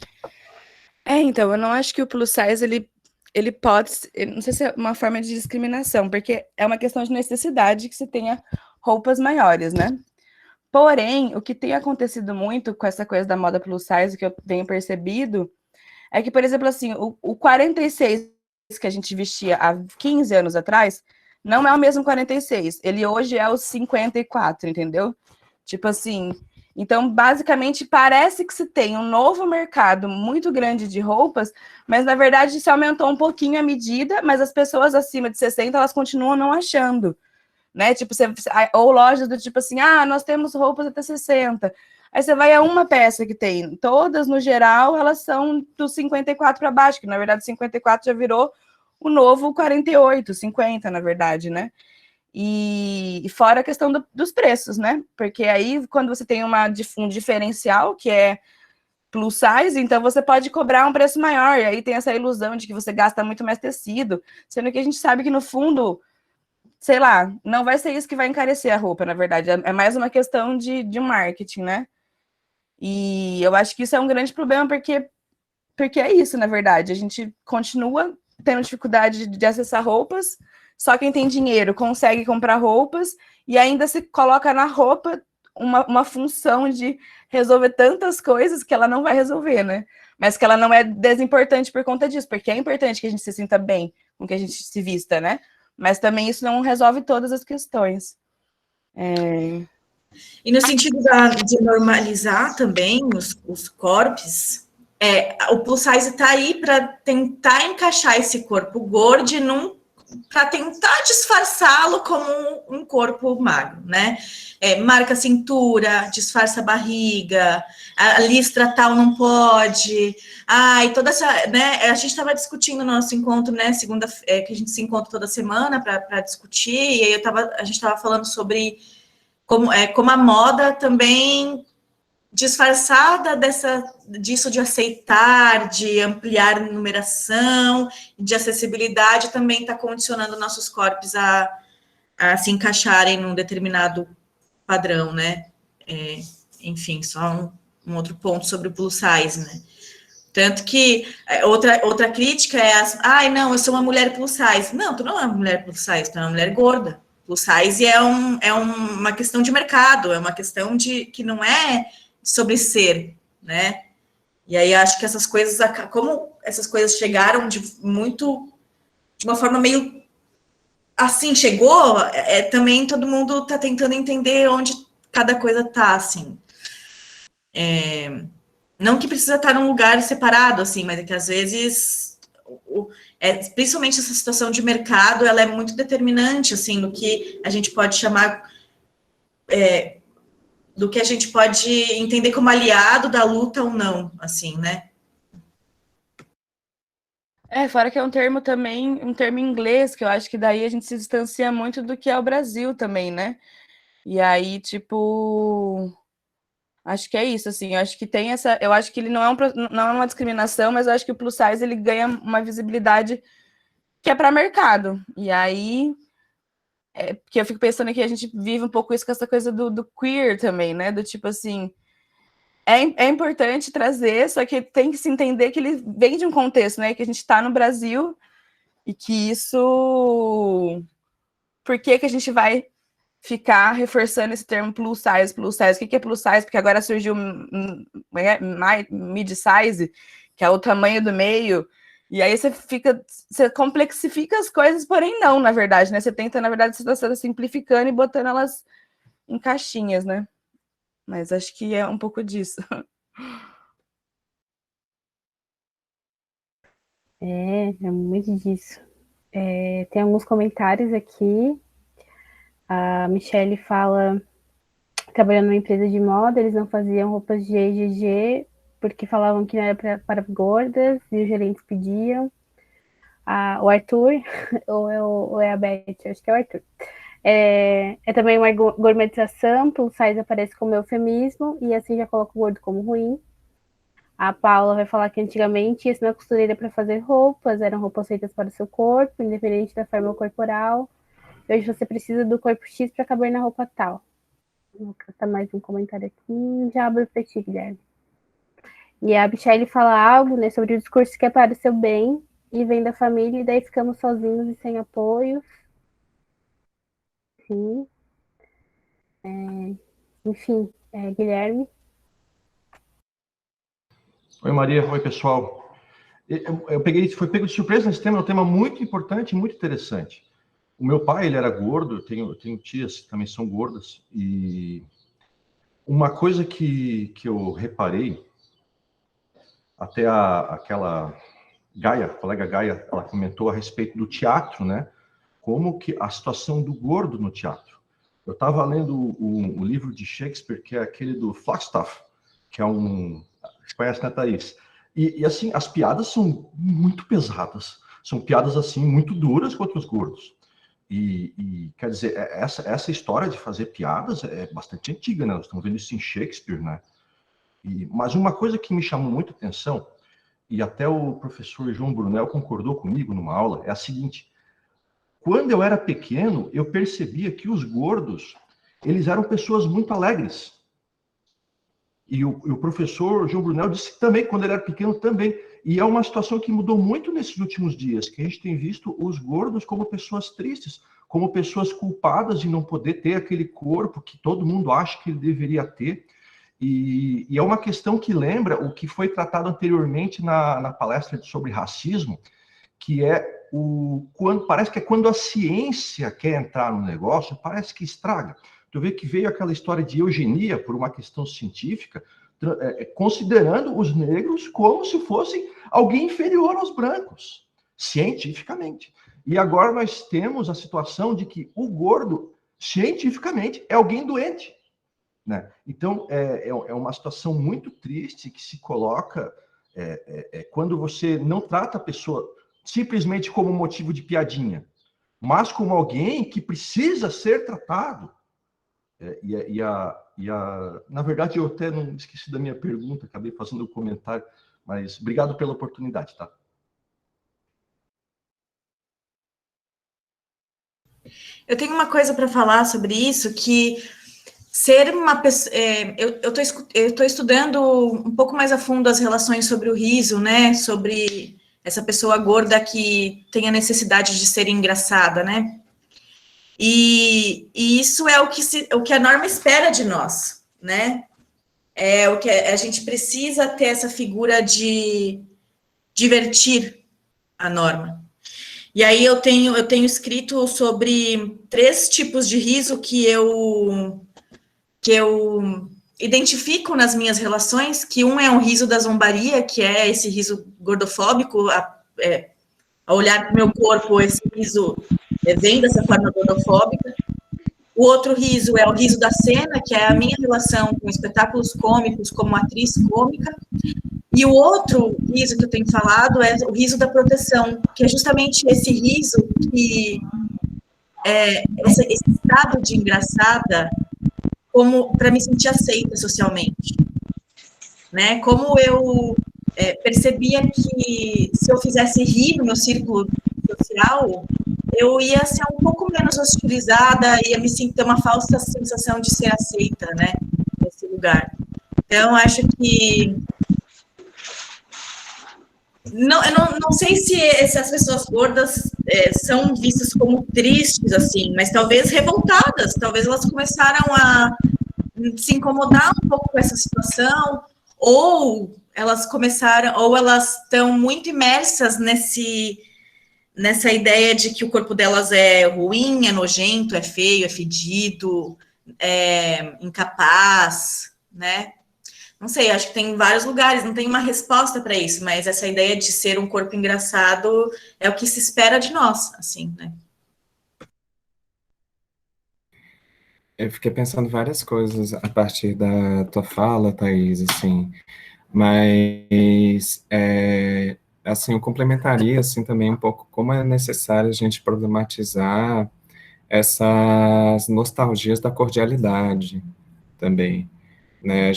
Então, eu não acho que o plus size, ele pode, não sei se é uma forma de discriminação, porque é uma questão de necessidade que você tenha roupas maiores, né? Porém, o que tem acontecido muito com essa coisa da moda plus size, que eu tenho percebido, é que, por exemplo, assim, o 46 que a gente vestia há 15 anos atrás, não é o mesmo 46. Ele hoje é o 54, entendeu? Tipo assim, então, basicamente, parece que se tem um novo mercado muito grande de roupas, mas, na verdade, se aumentou um pouquinho a medida, mas as pessoas acima de 60, elas continuam não achando, né? Tipo, ou lojas do tipo assim, nós temos roupas até 60. Aí você vai a uma peça que tem. Todas, no geral, elas são do 54 para baixo, que, na verdade, 54 já virou o novo 48, 50, na verdade, né? E fora a questão dos preços, né? Porque aí, quando você tem um diferencial, que é plus size, então você pode cobrar um preço maior, e aí tem essa ilusão de que você gasta muito mais tecido, sendo que a gente sabe que, no fundo, sei lá, não vai ser isso que vai encarecer a roupa, na verdade, é mais uma questão de marketing, né? E eu acho que isso é um grande problema, porque é isso, na verdade, a gente continua tendo dificuldade de acessar roupas, só quem tem dinheiro consegue comprar roupas, e ainda se coloca na roupa uma função de resolver tantas coisas que ela não vai resolver, né? Mas que ela não é desimportante por conta disso, porque é importante que a gente se sinta bem com que a gente se vista, né? Mas também isso não resolve todas as questões. E no sentido de normalizar também os corpos, o plus size está aí para tentar encaixar esse corpo gordo para tentar disfarçá-lo como um corpo magro, né? Marca a cintura, disfarça a barriga, a listra tal não pode. E toda essa, né? A gente estava discutindo no nosso encontro, né? Segunda, que a gente se encontra toda semana para discutir, e aí a gente estava falando sobre como a moda também disfarçada disso de aceitar, de ampliar numeração, de acessibilidade, também está condicionando nossos corpos a se encaixarem num determinado padrão, né? Enfim, só um outro ponto sobre o plus size, né? Tanto que outra crítica é não, eu sou uma mulher plus size. Não, tu não é uma mulher plus size, tu é uma mulher gorda. Plus size é uma questão de mercado, é uma questão que não é sobre ser, né? E aí acho que essas coisas, como essas coisas chegaram de uma forma meio assim, chegou, também todo mundo está tentando entender onde cada coisa está, assim. Não que precisa estar num lugar separado, assim, mas é que às vezes, principalmente essa situação de mercado, ela é muito determinante, assim, do que a gente pode chamar, do que a gente pode entender como aliado da luta ou não, assim, né? Fora que é um termo também, um termo em inglês, que eu acho que daí a gente se distancia muito do que é o Brasil também, né? E aí, tipo, acho que é isso, assim, eu acho que tem eu acho que ele não é uma discriminação, mas eu acho que o plus size, ele ganha uma visibilidade que é para mercado. E aí, porque eu fico pensando que a gente vive um pouco isso com essa coisa do queer também, né? Do tipo assim, é importante trazer, só que tem que se entender que ele vem de um contexto, né? Que a gente está no Brasil e que isso... Por que a gente vai ficar reforçando esse termo plus size, plus size? O que é plus size? Porque agora surgiu mid-size, que é o tamanho do meio, e aí você complexifica as coisas, porém não, na verdade, né? Você tenta, na verdade, você está simplificando e botando elas em caixinhas, né? Mas acho que é um pouco disso. É muito disso. Tem alguns comentários aqui. A Michelle fala, trabalhando numa empresa de moda, eles não faziam roupas de GG porque falavam que não era para gordas e os gerentes pediam. O Arthur, ou é a Beth, acho que é o Arthur. É também uma gourmetização, plus size aparece como eufemismo e assim já coloca o gordo como ruim. A Paula vai falar que antigamente isso na costureira para fazer roupas, eram roupas feitas para o seu corpo, independente da forma corporal. Hoje você precisa do corpo X para caber na roupa tal. Vou catar mais um comentário aqui. Já abro para ti, Guilherme. E a Michelle fala algo, né, sobre o discurso que é para o seu bem e vem da família, e daí ficamos sozinhos e sem apoio. Sim. Enfim, Guilherme. Oi, Maria. Oi, pessoal. Fui pego de surpresa nesse tema, é um tema muito importante e muito interessante. O meu pai, ele era gordo, eu tenho tias que também são gordas, e uma coisa que eu reparei, até aquela Gaia, a colega Gaia, ela comentou a respeito do teatro, né? Como que a situação do gordo no teatro. Eu estava lendo o livro de Shakespeare, que é aquele do Falstaff, que é você conhece, né, Thaís? E assim, as piadas são muito pesadas. São piadas, assim, muito duras contra os gordos. Quer dizer, essa história de fazer piadas é bastante antiga, né? Nós estamos vendo isso em Shakespeare, né? Mas uma coisa que me chamou muito atenção, e até o professor João Brunel concordou comigo numa aula, é a seguinte: quando eu era pequeno, eu percebia que os gordos, eles eram pessoas muito alegres. E o professor João Brunel disse que também, quando ele era pequeno, também. E é uma situação que mudou muito nesses últimos dias, que a gente tem visto os gordos como pessoas tristes, como pessoas culpadas de não poder ter aquele corpo que todo mundo acha que ele deveria ter. E é uma questão que lembra o que foi tratado anteriormente na palestra sobre racismo, que é parece que é quando a ciência quer entrar no negócio, parece que estraga. Tu vê que veio aquela história de eugenia por uma questão científica, considerando os negros como se fossem alguém inferior aos brancos, cientificamente. E agora nós temos a situação de que o gordo, cientificamente, é alguém doente, né? Então, é uma situação muito triste que se coloca quando você não trata a pessoa simplesmente como motivo de piadinha, mas como alguém que precisa ser tratado. Na verdade, eu até não esqueci da minha pergunta, acabei fazendo um comentário, mas obrigado pela oportunidade, tá? Eu tenho uma coisa para falar sobre isso, que ser uma pessoa... eu estou estudando um pouco mais a fundo as relações sobre o riso, né? Sobre essa pessoa gorda que tem a necessidade de ser engraçada, né? E isso é o que a norma espera de nós, né? É o que a gente precisa ter, essa figura de divertir a norma. E aí eu tenho escrito sobre 3 tipos de riso que eu identifico nas minhas relações, que um é um riso da zombaria, que é esse riso gordofóbico, ao olhar para o meu corpo, esse riso vem dessa forma gordofóbica. O outro riso é o riso da cena, que é a minha relação com espetáculos cômicos como atriz cômica. E o outro riso que eu tenho falado é o riso da proteção, que é justamente esse riso que esse estado de engraçada, como para me sentir aceita socialmente, né? Como eu percebia que se eu fizesse rir no meu círculo social, eu ia ser um pouco menos hostilizada, ia me sentir uma falsa sensação de ser aceita, né, nesse lugar. Então, acho que eu não sei se essas pessoas gordas são vistas como tristes, assim, mas talvez revoltadas, talvez elas começaram a se incomodar um pouco com essa situação, ou elas estão muito imersas nessa ideia de que o corpo delas é ruim, é nojento, é feio, é fedido, é incapaz, né? Não sei, acho que tem vários lugares, não tem uma resposta para isso, mas essa ideia de ser um corpo engraçado é o que se espera de nós, assim, né? Eu fiquei pensando várias coisas a partir da tua fala, Thaís, assim, mas, assim, eu complementaria, assim, também um pouco como é necessário a gente problematizar essas nostalgias da cordialidade também, né?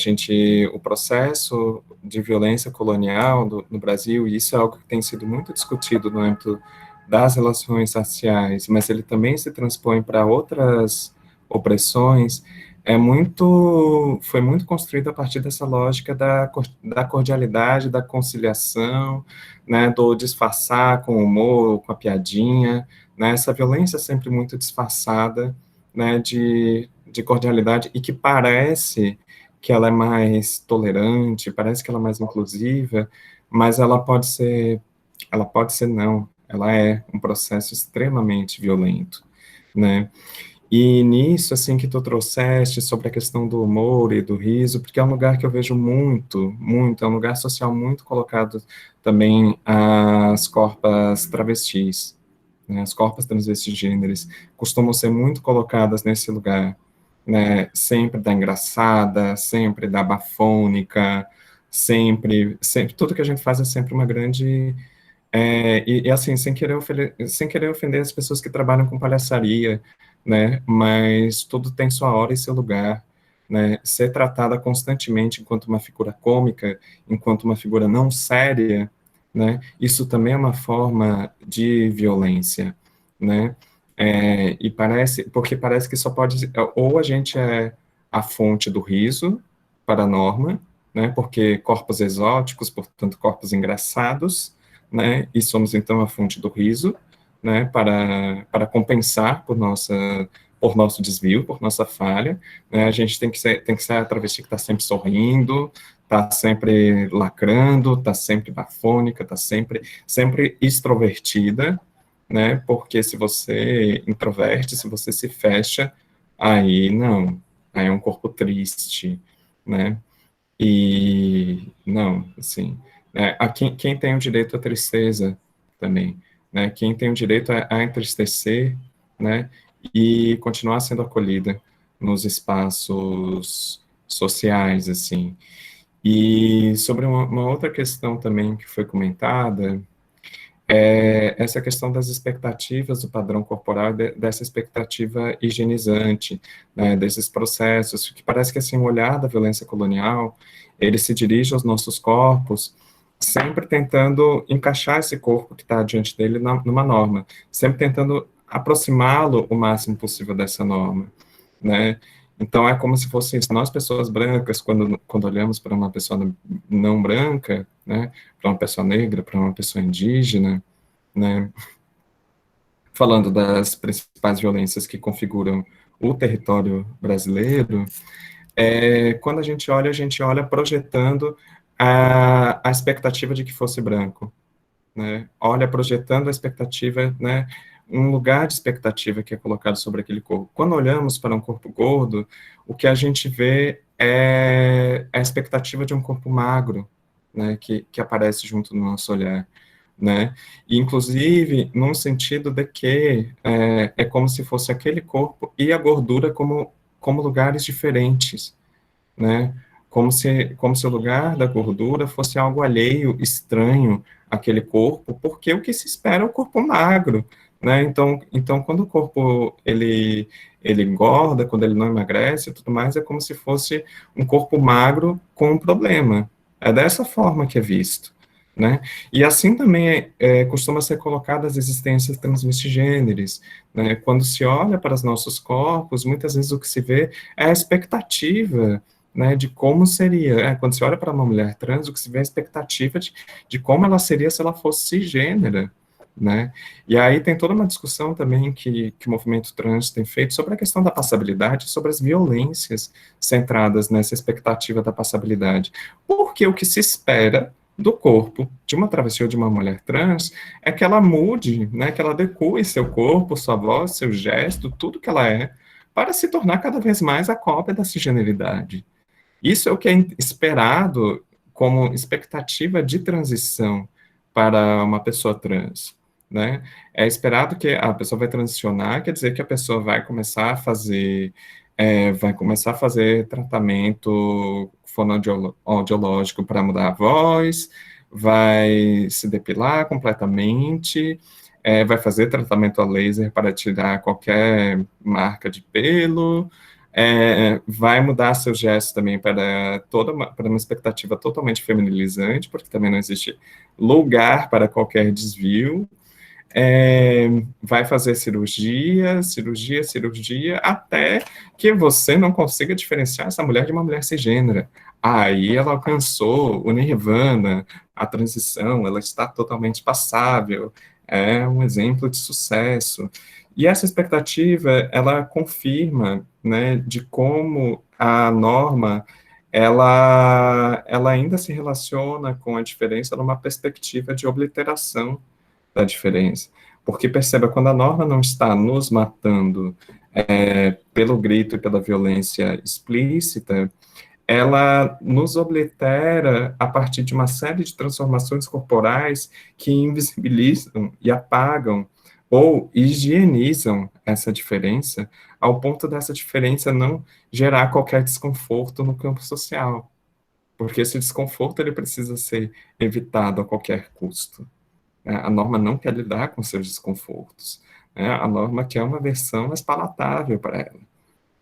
O processo de violência colonial no Brasil, e isso é algo que tem sido muito discutido no âmbito das relações raciais, mas ele também se transpõe para outras opressões, foi muito construído a partir dessa lógica da cordialidade, da conciliação, né, do disfarçar com o humor, com a piadinha, né, essa violência sempre muito disfarçada, né, de cordialidade, e que parece que ela é mais tolerante, parece que ela é mais inclusiva, mas ela pode ser não, ela é um processo extremamente violento, né? E nisso, assim, que tu trouxeste sobre a questão do humor e do riso, porque é um lugar que eu vejo muito, é um lugar social muito colocado também às corpas travestis, né, as corpas transvestigêneres, costumam ser muito colocadas nesse lugar, né, sempre da engraçada, sempre da bafônica, sempre, tudo que a gente faz é sempre uma grande E assim, sem querer ofender as pessoas que trabalham com palhaçaria, né? Mas tudo tem sua hora e seu lugar, né? Ser tratada constantemente enquanto uma figura cômica, enquanto uma figura não séria, né? Isso também é uma forma de violência, né? Porque parece que só pode, ou a gente é a fonte do riso para a norma, né? Porque corpos exóticos, portanto, corpos engraçados, né, e somos então a fonte do riso, né, para compensar por nosso desvio, por nossa falha, né, a gente tem que ser a travesti que está sempre sorrindo, está sempre lacrando, está sempre bafônica, está sempre extrovertida, né, porque se você introverte, se você se fecha, aí não, aí é um corpo triste, né, e não, assim, quem tem o direito à tristeza também, né? Quem tem o direito a entristecer, né? E continuar sendo acolhida nos espaços sociais, assim. E sobre uma outra questão também que foi comentada, essa questão das expectativas do padrão corporal, dessa expectativa higienizante, né, desses processos, que parece que assim, o olhar da violência colonial, ele se dirige aos nossos corpos, sempre tentando encaixar esse corpo que está diante dele numa norma, sempre tentando aproximá-lo o máximo possível dessa norma, né? Então, é como se fosse isso. Nós, pessoas brancas, quando olhamos para uma pessoa não branca, né, para uma pessoa negra, para uma pessoa indígena, né, falando das principais violências que configuram o território brasileiro, quando a gente olha projetando a expectativa de que fosse branco, né, olha projetando a expectativa, né, um lugar de expectativa que é colocado sobre aquele corpo. Quando olhamos para um corpo gordo, o que a gente vê é a expectativa de um corpo magro, né, que aparece junto no nosso olhar, né, e inclusive num sentido de que é como se fosse aquele corpo e a gordura como lugares diferentes, né, como se o lugar da gordura fosse algo alheio, estranho àquele corpo, porque o que se espera é o corpo magro, né, então quando o corpo, ele engorda, quando ele não emagrece e tudo mais, é como se fosse um corpo magro com um problema, é dessa forma que é visto, né, e assim também costuma ser colocadas as existências transmistigêneres, né, quando se olha para os nossos corpos, muitas vezes o que se vê é a expectativa, né, de como seria, quando se olha para uma mulher trans, o que se vê é a expectativa de como ela seria se ela fosse cisgênera, né, e aí tem toda uma discussão também que o movimento trans tem feito sobre a questão da passabilidade, sobre as violências centradas nessa expectativa da passabilidade, porque o que se espera do corpo de uma travesti ou de uma mulher trans é que ela mude, né, que ela adeque seu corpo, sua voz, seu gesto, tudo que ela é, para se tornar cada vez mais a cópia da cisgeneridade. Isso é o que é esperado como expectativa de transição para uma pessoa trans, né? É esperado que a pessoa vai transicionar, quer dizer que a pessoa vai começar a fazer tratamento fonoaudiológico para mudar a voz, vai se depilar completamente, vai fazer tratamento a laser para tirar qualquer marca de pelo, vai mudar seus gestos também para uma expectativa totalmente feminilizante, porque também não existe lugar para qualquer desvio, vai fazer cirurgia, até que você não consiga diferenciar essa mulher de uma mulher cisgênera. Aí ela alcançou o nirvana, a transição, ela está totalmente passável, é um exemplo de sucesso. E essa expectativa, ela confirma, né, de como a norma, ela ainda se relaciona com a diferença numa perspectiva de obliteração da diferença. Porque perceba, quando a norma não está nos matando pelo grito e pela violência explícita, ela nos oblitera a partir de uma série de transformações corporais que invisibilizam e apagam ou higienizam essa diferença, ao ponto dessa diferença não gerar qualquer desconforto no campo social. Porque esse desconforto ele precisa ser evitado a qualquer custo. A norma não quer lidar com seus desconfortos, né? A norma quer uma versão mais palatável para ela,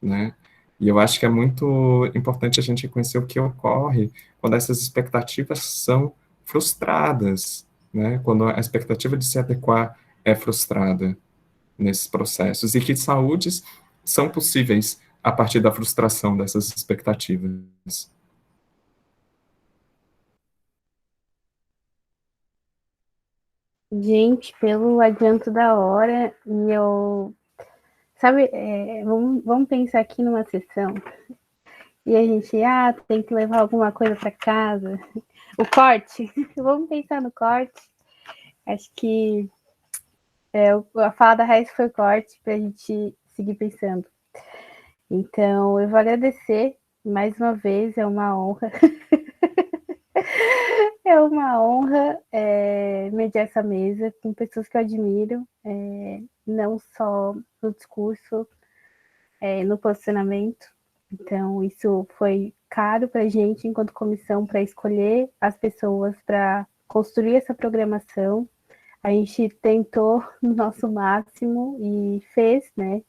né? E eu acho que é muito importante a gente reconhecer o que ocorre quando essas expectativas são frustradas, né? Quando a expectativa de se adequar é frustrada nesses processos, e que saúdes são possíveis a partir da frustração dessas expectativas. Gente, pelo adianto da hora, e eu. Sabe, vamos pensar aqui numa sessão e a gente, tem que levar alguma coisa para casa. O corte, vamos pensar no corte. Acho que a fala da Raíssa foi corte para a gente seguir pensando. Então, eu vou agradecer mais uma vez, é uma honra. É uma honra mediar essa mesa com pessoas que eu admiro, não só no discurso, no posicionamento. Então, isso foi caro para a gente, enquanto comissão, para escolher as pessoas para construir essa programação. A gente tentou no nosso máximo e fez, né?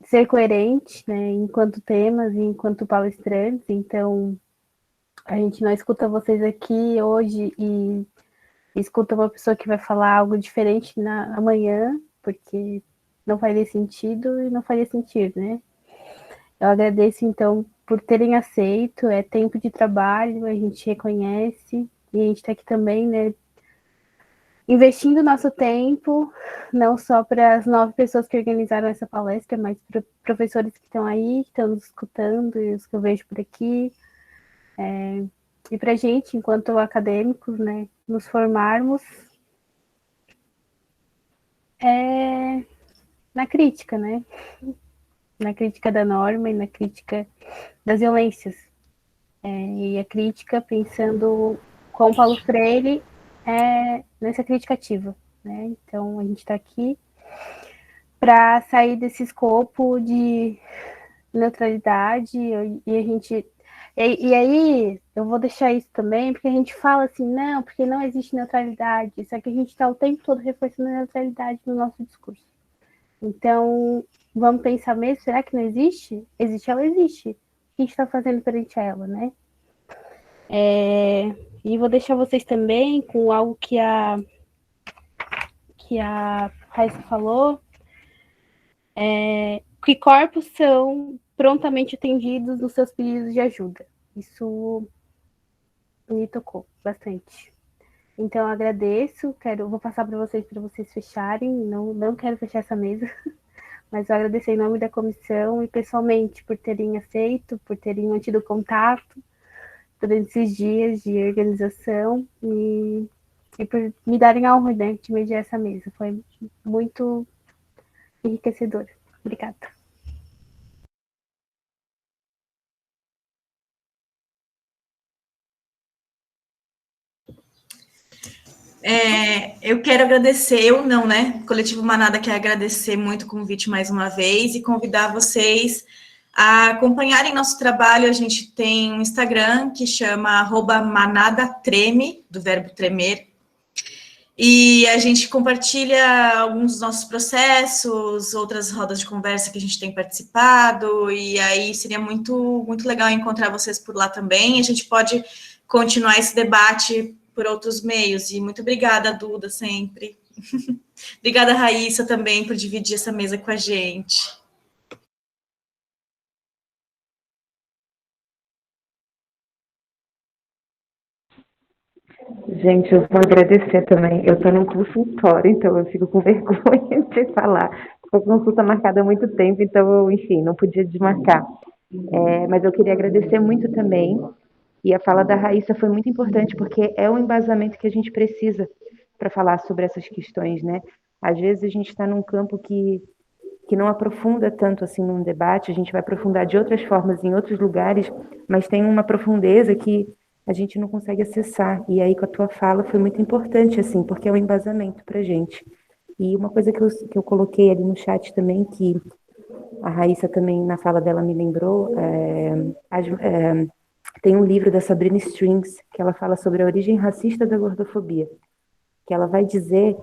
Ser coerente, né? Enquanto temas e enquanto palestrantes. Então, a gente não escuta vocês aqui hoje e escuta uma pessoa que vai falar algo diferente amanhã, porque não faria sentido e não faria sentido, né? Eu agradeço, então, por terem aceito, é tempo de trabalho, a gente reconhece, e a gente está aqui também, né, investindo nosso tempo, não só para as 9 pessoas que organizaram essa palestra, mas para professores que estão aí, que estão nos escutando, e os que eu vejo por aqui, e para a gente, enquanto acadêmicos, né, nos formarmos na crítica, né? Na crítica da norma e na crítica das violências. E a crítica pensando com Paulo Freire nessa crítica ativa, né? Então, a gente está aqui para sair desse escopo de neutralidade e a gente... E aí, eu vou deixar isso também, porque a gente fala assim, não, porque não existe neutralidade, só que a gente está o tempo todo reforçando a neutralidade no nosso discurso. Então, vamos pensar mesmo, será que não existe? Existe, ela existe. O que a gente está fazendo perante ela, né? E vou deixar vocês também com algo que a Raíssa falou, que corpos são prontamente atendidos nos seus pedidos de ajuda. Isso me tocou bastante. Então, eu agradeço, vou passar para vocês fecharem, não quero fechar essa mesa, mas eu agradecer em nome da comissão e pessoalmente por terem aceito, por terem mantido contato durante esses dias de organização e por me darem a honra, né, de mediar essa mesa. Foi muito enriquecedor. Obrigada. Eu quero agradecer, eu não, né? O Coletivo Manada quer agradecer muito o convite mais uma vez e convidar vocês a acompanharem nosso trabalho. A gente tem um Instagram que chama @manadatreme, do verbo tremer, e a gente compartilha alguns dos nossos processos, outras rodas de conversa que a gente tem participado, e aí seria muito, muito legal encontrar vocês por lá também. A gente pode continuar esse debate por outros meios, e muito obrigada, Duda, sempre. Obrigada, Raíssa, também, por dividir essa mesa com a gente. Gente, eu vou agradecer também. Eu estou num consultório, então eu fico com vergonha de falar. Foi consulta marcada há muito tempo, então, enfim, não podia desmarcar. Mas eu queria agradecer muito também. E a fala da Raíssa foi muito importante, porque é o embasamento que a gente precisa para falar sobre essas questões, né? Às vezes a gente está num campo que não aprofunda tanto assim num debate, a gente vai aprofundar de outras formas em outros lugares, mas tem uma profundeza que a gente não consegue acessar. E aí, com a tua fala, foi muito importante, assim, porque é um embasamento para a gente. E uma coisa que eu coloquei ali no chat também, que a Raíssa também, na fala dela, me lembrou, Tem um livro da Sabrina Strings, que ela fala sobre a origem racista da gordofobia, que ela vai dizer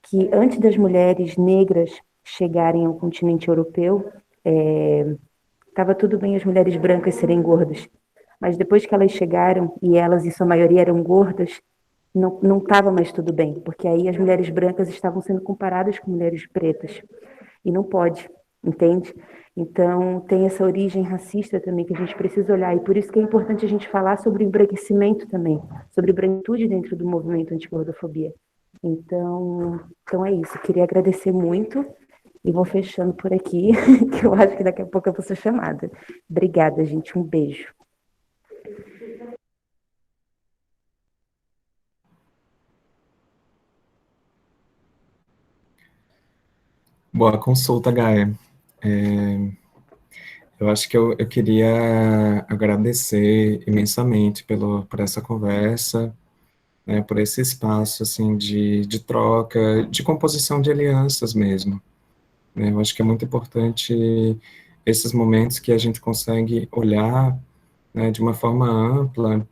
que antes das mulheres negras chegarem ao continente europeu, estava tudo bem as mulheres brancas serem gordas, mas depois que elas chegaram, e elas em sua maioria eram gordas, não estava mais tudo bem, porque aí as mulheres brancas estavam sendo comparadas com mulheres pretas, e não pode, entende? Então, tem essa origem racista também que a gente precisa olhar, e por isso que é importante a gente falar sobre o embranquecimento também, sobre branquitude dentro do movimento anti-gordofobia. Então é isso, queria agradecer muito, e vou fechando por aqui, que eu acho que daqui a pouco eu vou ser chamada. Obrigada, gente, um beijo. Boa consulta, Gaia. Eu acho que eu queria agradecer imensamente por essa conversa, né, por esse espaço, assim, de troca, de composição de alianças mesmo, né? Eu acho que é muito importante esses momentos que a gente consegue olhar, né, de uma forma ampla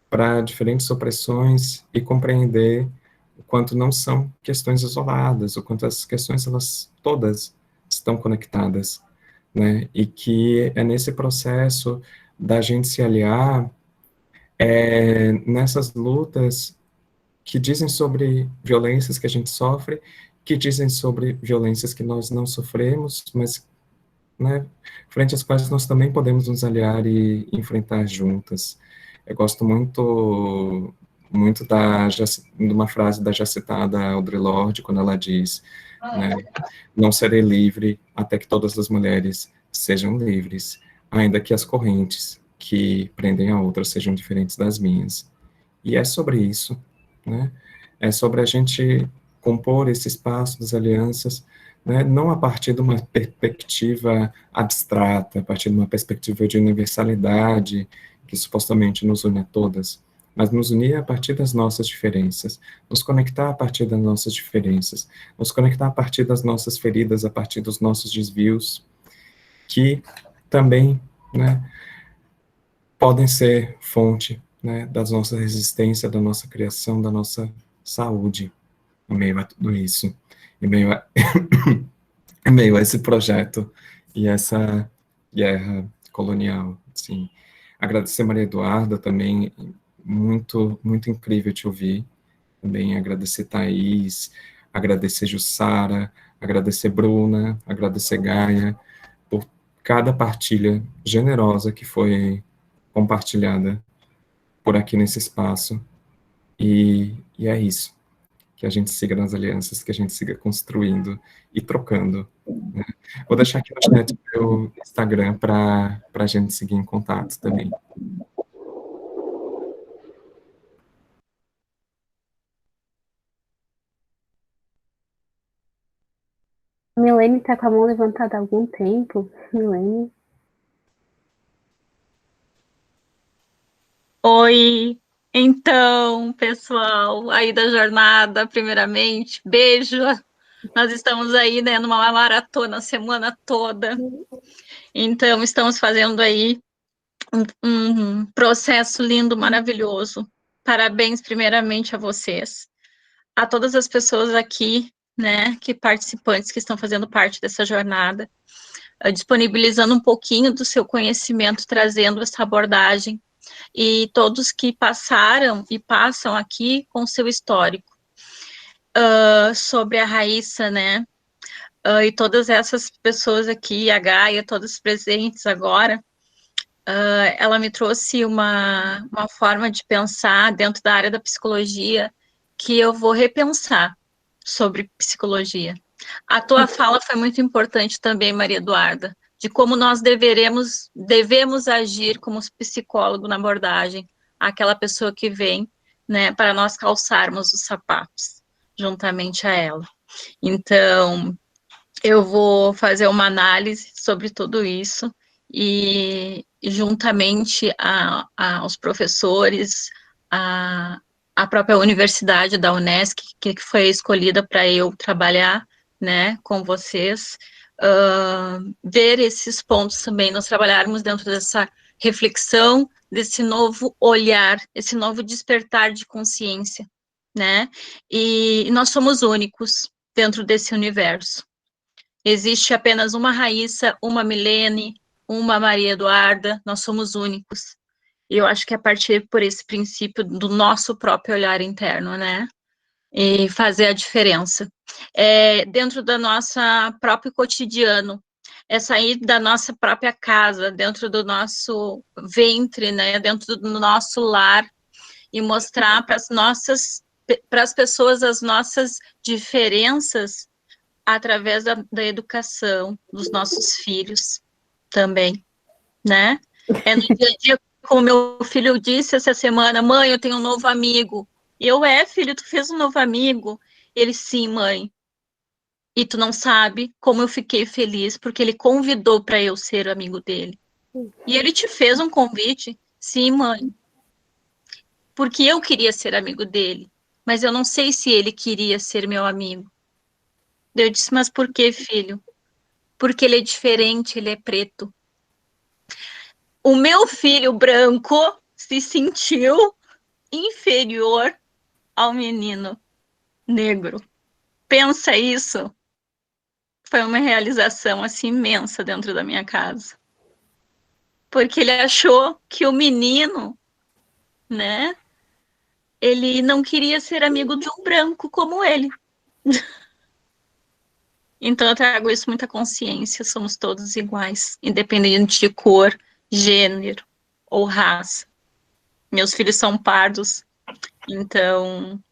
para diferentes opressões e compreender o quanto não são questões isoladas, o quanto essas questões, elas todas estão conectadas, né, e que é nesse processo da gente se aliar, nessas lutas que dizem sobre violências que a gente sofre, que dizem sobre violências que nós não sofremos, mas, né, frente às quais nós também podemos nos aliar e enfrentar juntas. Eu gosto muito de uma frase da já citada Audre Lorde, quando ela diz, né, não serei livre até que todas as mulheres sejam livres, ainda que as correntes que prendem a outras sejam diferentes das minhas. E é sobre isso, né? É sobre a gente compor esse espaço das alianças, né, não a partir de uma perspectiva abstrata, a partir de uma perspectiva de universalidade, que supostamente nos une a todas, mas nos unir a partir das nossas diferenças, nos conectar a partir das nossas diferenças, nos conectar a partir das nossas feridas, a partir dos nossos desvios, que também, né, podem ser fonte, né, da nossa resistência, da nossa criação, da nossa saúde, em meio a tudo isso, em meio a, em meio a esse projeto e essa guerra colonial, assim. Agradecer Maria Eduarda também, muito, muito incrível te ouvir, também agradecer Thaís, agradecer Jussara, agradecer Bruna, agradecer Gaia, por cada partilha generosa que foi compartilhada por aqui nesse espaço, e é isso, que a gente siga nas alianças, que a gente siga construindo e trocando, né? Vou deixar aqui no chat o meu Instagram para a gente seguir em contato também. Milene tá com a mão levantada há algum tempo. Milene. Oi, então, pessoal, aí da jornada, primeiramente, beijo. Nós estamos aí, né, numa maratona a semana toda. Então, estamos fazendo aí um processo lindo, maravilhoso. Parabéns, primeiramente, a vocês, a todas as pessoas aqui, né, que participantes que estão fazendo parte dessa jornada, disponibilizando um pouquinho do seu conhecimento, trazendo essa abordagem, e todos que passaram e passam aqui com seu histórico. Sobre a Raíssa, né, e todas essas pessoas aqui, a Gaia, todos presentes agora, ela me trouxe uma forma de pensar dentro da área da psicologia que eu vou repensar sobre psicologia. A tua fala foi muito importante também, Maria Eduarda, de como nós devemos agir como psicólogo na abordagem, aquela pessoa que vem, né, para nós calçarmos os sapatos, juntamente a ela. Então, eu vou fazer uma análise sobre tudo isso, e juntamente aos professores, a própria universidade da Unesc, que foi escolhida para eu trabalhar, né, com vocês, ver esses pontos também, nós trabalharmos dentro dessa reflexão, desse novo olhar, esse novo despertar de consciência, né? E nós somos únicos dentro desse universo. Existe apenas uma Raíssa, uma Milene, uma Maria Eduarda, nós somos únicos. E eu acho que é a partir por esse princípio do nosso próprio olhar interno, né? E fazer a diferença. Dentro da nossa próprio cotidiano, é sair da nossa própria casa, dentro do nosso ventre, né? Dentro do nosso lar, e mostrar para as pessoas as nossas diferenças através da educação dos nossos filhos também, né? No dia a dia, como meu filho disse essa semana, mãe, eu tenho um novo amigo. E eu, filho, tu fez um novo amigo? Ele, sim, mãe. E tu não sabe como eu fiquei feliz, porque ele convidou para eu ser amigo dele. E ele te fez um convite? Sim, mãe. Porque eu queria ser amigo dele, mas eu não sei se ele queria ser meu amigo. Eu disse, mas por que, filho? Porque ele é diferente, ele é preto. O meu filho branco se sentiu inferior ao menino negro. Pensa isso. Foi uma realização assim imensa dentro da minha casa. Porque ele achou que o menino, né, ele não queria ser amigo de um branco como ele. Então eu trago isso muita consciência, somos todos iguais, independente de cor, gênero ou raça. Meus filhos são pardos, então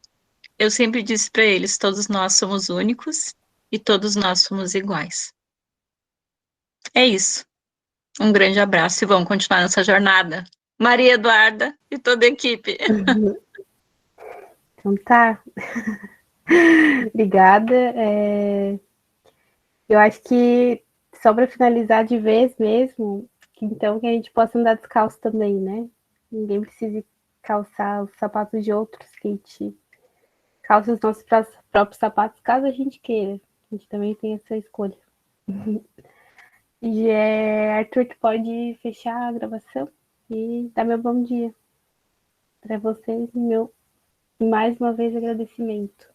eu sempre disse para eles, todos nós somos únicos e todos nós somos iguais. É isso. Um grande abraço e vamos continuar nessa jornada. Maria Eduarda e toda a equipe. Então tá. Obrigada. Eu acho que, só para finalizar de vez mesmo, então que a gente possa andar descalço também, né? Ninguém precisa calçar os sapatos de outros, que a gente calça os nossos próprios sapatos, caso a gente queira. A gente também tem essa escolha. Arthur, tu pode fechar a gravação e dar meu bom dia para vocês e meu, mais uma vez, agradecimento.